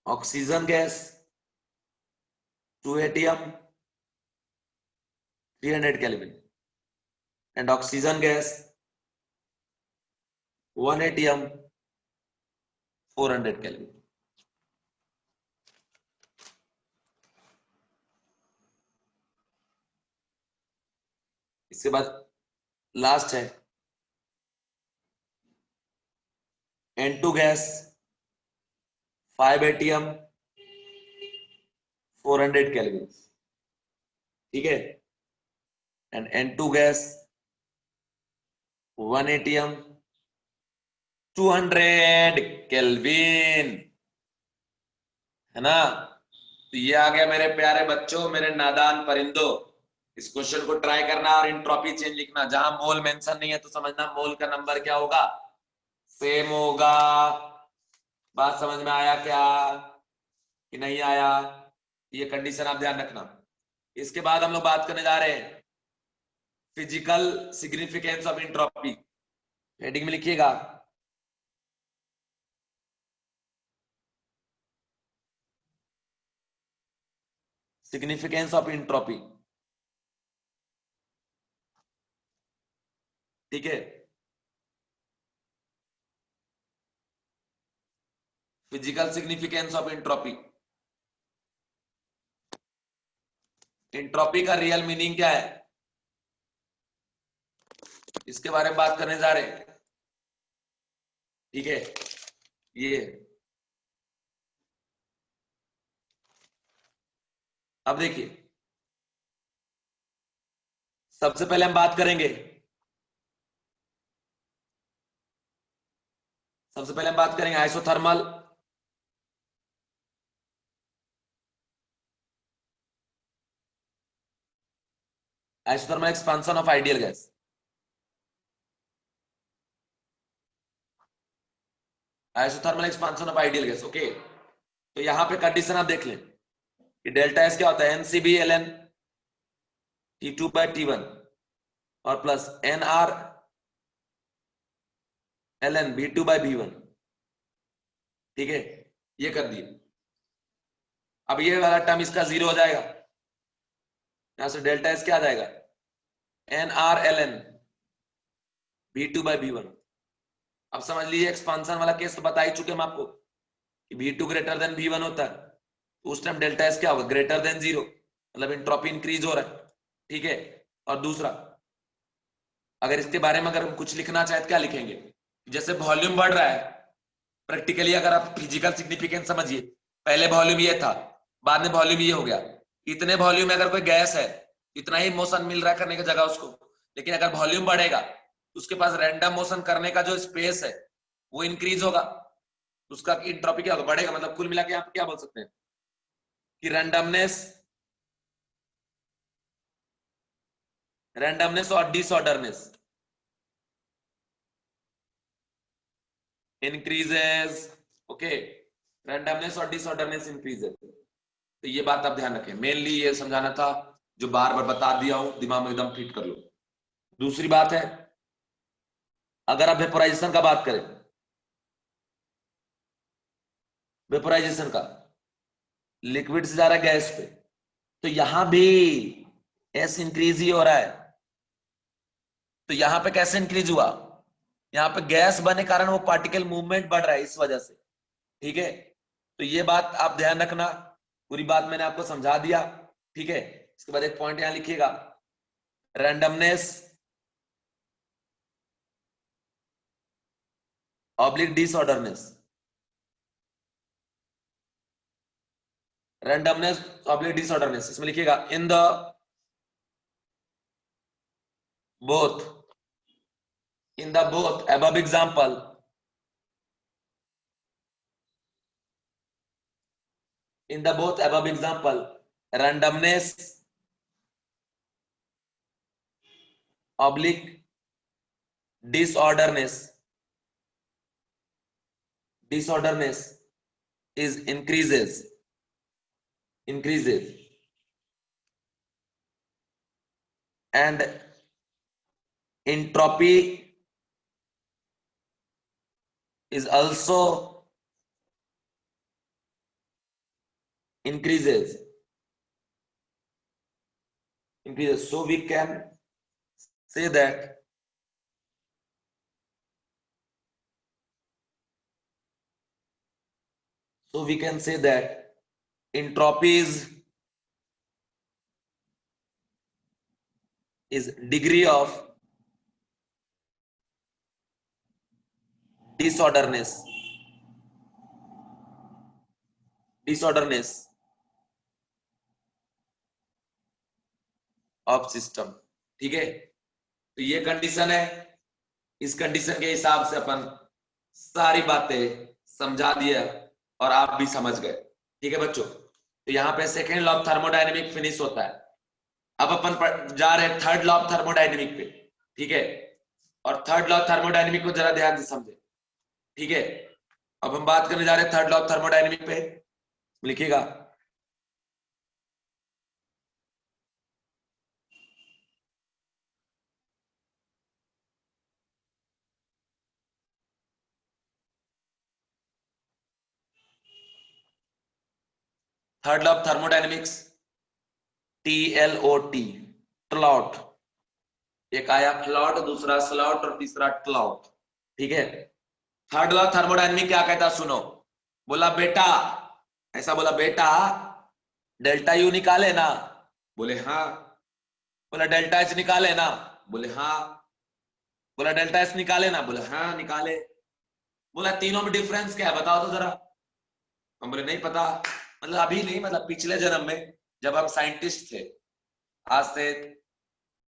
oxygen gas 2 ATM 300 kelvin and oxygen gas 1 ATM 400 kelvin. इसके बाद लास्ट है N2 गैस 5 ATM 400 केल्विन, ठीक है, and N2 gas 1 ATM 200 kelvin, है ना। तो ये आ गया मेरे प्यारे बच्चों, मेरे नादान परिंदों। इस क्वेश्चन को ट्राई करना और एंट्रोपी चेंज लिखना। जहां मोल मेंशन नहीं है तो समझना मोल का नंबर क्या होगा, सेम होगा। बात समझ में आया क्या कि नहीं आया, ये कंडीशन आप ध्यान रखना। इसके बाद हम लोग बात करने जा रहे हैं physical significance of entropy. Heading में लिखिएगा सिग्निफिकेंस ऑफ एंट्रोपी, ठीक है। Physical significance of entropy, entropy का रियल मीनिंग क्या है, इसके बारे में बात करने जा रहे हैं, ठीक है। ये अब देखिए, सबसे पहले हम बात करेंगे, सबसे पहले हम बात करेंगे isothermal, isothermal expansion of ideal gas. Isothermal expansion of ideal gas, okay. तो यहां पे कंडीशन आप देख लें, कि डेल्टा एस क्या होता है, NCB LN T2 by T1 और plus NR ln B2 by B1। ठीक है, ये कर दिए। अब ये वाला टर्म इसका जीरो हो जाएगा, यहां से डेल्टा एस क्या आ जाएगा, NR ln B2 by B1। अब समझ लीजिए एक्सपांशन वाला केस तो बता ही चुके हम आपको कि B2 ग्रेटर देन B1 होता है, तो उस टाइम डेल्टा एस क्या होगा, ग्रेटर देन जीरो, मतलब एंट्रोपी इंक्रीज हो रहा है। ठीक है, और दूसरा अगर इसके बारे में अगर हम कुछ लिखना चाहे तो क्या लिखेंगे, जैसे वॉल्यूम बढ़ रहा है, प्रैक्टिकली अगर आप फिजिकल सिग्निफिकेंस समझिए, पहले वॉल्यूम ये था, बाद में वॉल्यूम ये हो गया। इतने वॉल्यूम में अगर कोई गैस है, इतना ही मोशन मिल रहा है करने की जगह उसको, लेकिन अगर वॉल्यूम बढ़ेगा तो उसके पास रैंडम मोशन करने का जो स्पेस है वो इंक्रीज होगा, उसका इंट्रोपी क्या होगा, बढ़ेगा। मतलब कुल मिला के आप क्या बोल सकते हैं कि रैंडमनेस और डिसऑर्डरनेस इंक्रीजेस। ओके, रैंडमनेस और डिसऑर्डरनेस इंक्रीजेस। तो ये बात आप ध्यान रखें, मेनली ये समझाना था, जो बार बार बता दिया हूं, दिमाग में एकदम फिट कर लो। दूसरी बात है, अगर आप वेपोराइजेशन का बात करें, वेपोराइजेशन का लिक्विड से जा रहा है गैस पे, तो यहां भी एस इंक्रीज ही हो रहा है। तो यहां पे कैसे इंक्रीज हुआ, यहां पे गैस बनने के कारण वो पार्टिकल मूवमेंट बढ़ रहा है इस वजह से। ठीक है, तो ये बात आप ध्यान रखना, पूरी बात मैंने आपको समझा दिया। ठीक है, इसके बाद एक पॉइंट यहां लिखिएगा, randomness oblique disorderness, randomness oblique disorderness, इसमें लिखिएगा in the both, in the both above example, in the both above example, randomness oblique disorderness is increases and entropy is also increases, so we can say that entropy is degree of disorderness of system. ठीक है, तो ये condition है, इस condition के हिसाब से अपन सारी बातें समझा दिया और आप भी समझ गए। ठीक है बच्चों, तो यहाँ पे second law of thermodynamic finish होता है। अब अपन जा रहे हैं थर्ड लॉ ऑफ थर्मोडायनेमिक पे। ठीक है, और थर्ड लॉ ऑफ थर्मोडायनेमिक को जरा ध्यान से समझे। ठीक है, अब हम बात करने जा रहे हैं थर्ड लॉ ऑफ थर्मोडायनेमिक पे, लिखिएगा third law of thermodynamics, TLOT, ट्लॉट। एक आया फ्लॉट, दूसरा स्लॉट और तीसरा ट्लॉट। ठीक है, थर्ड लॉ थर्मोडायनेमिक क्या कहता, सुनो। बोला बेटा, ऐसा बोला बेटा, डेल्टा यू निकाले ना, बोले हाँ। बोला डेल्टा एच निकाले ना, बोले हाँ। बोला डेल्टा एस निकाले ना, बोले हाँ निकाले। बोला तीनों में डिफरेंस क्या है बताओ तो जरा। हम बोले नहीं पता। मतलब अभी नहीं, मतलब पिछले जन्म में जब हम साइंटिस्ट थे, आज से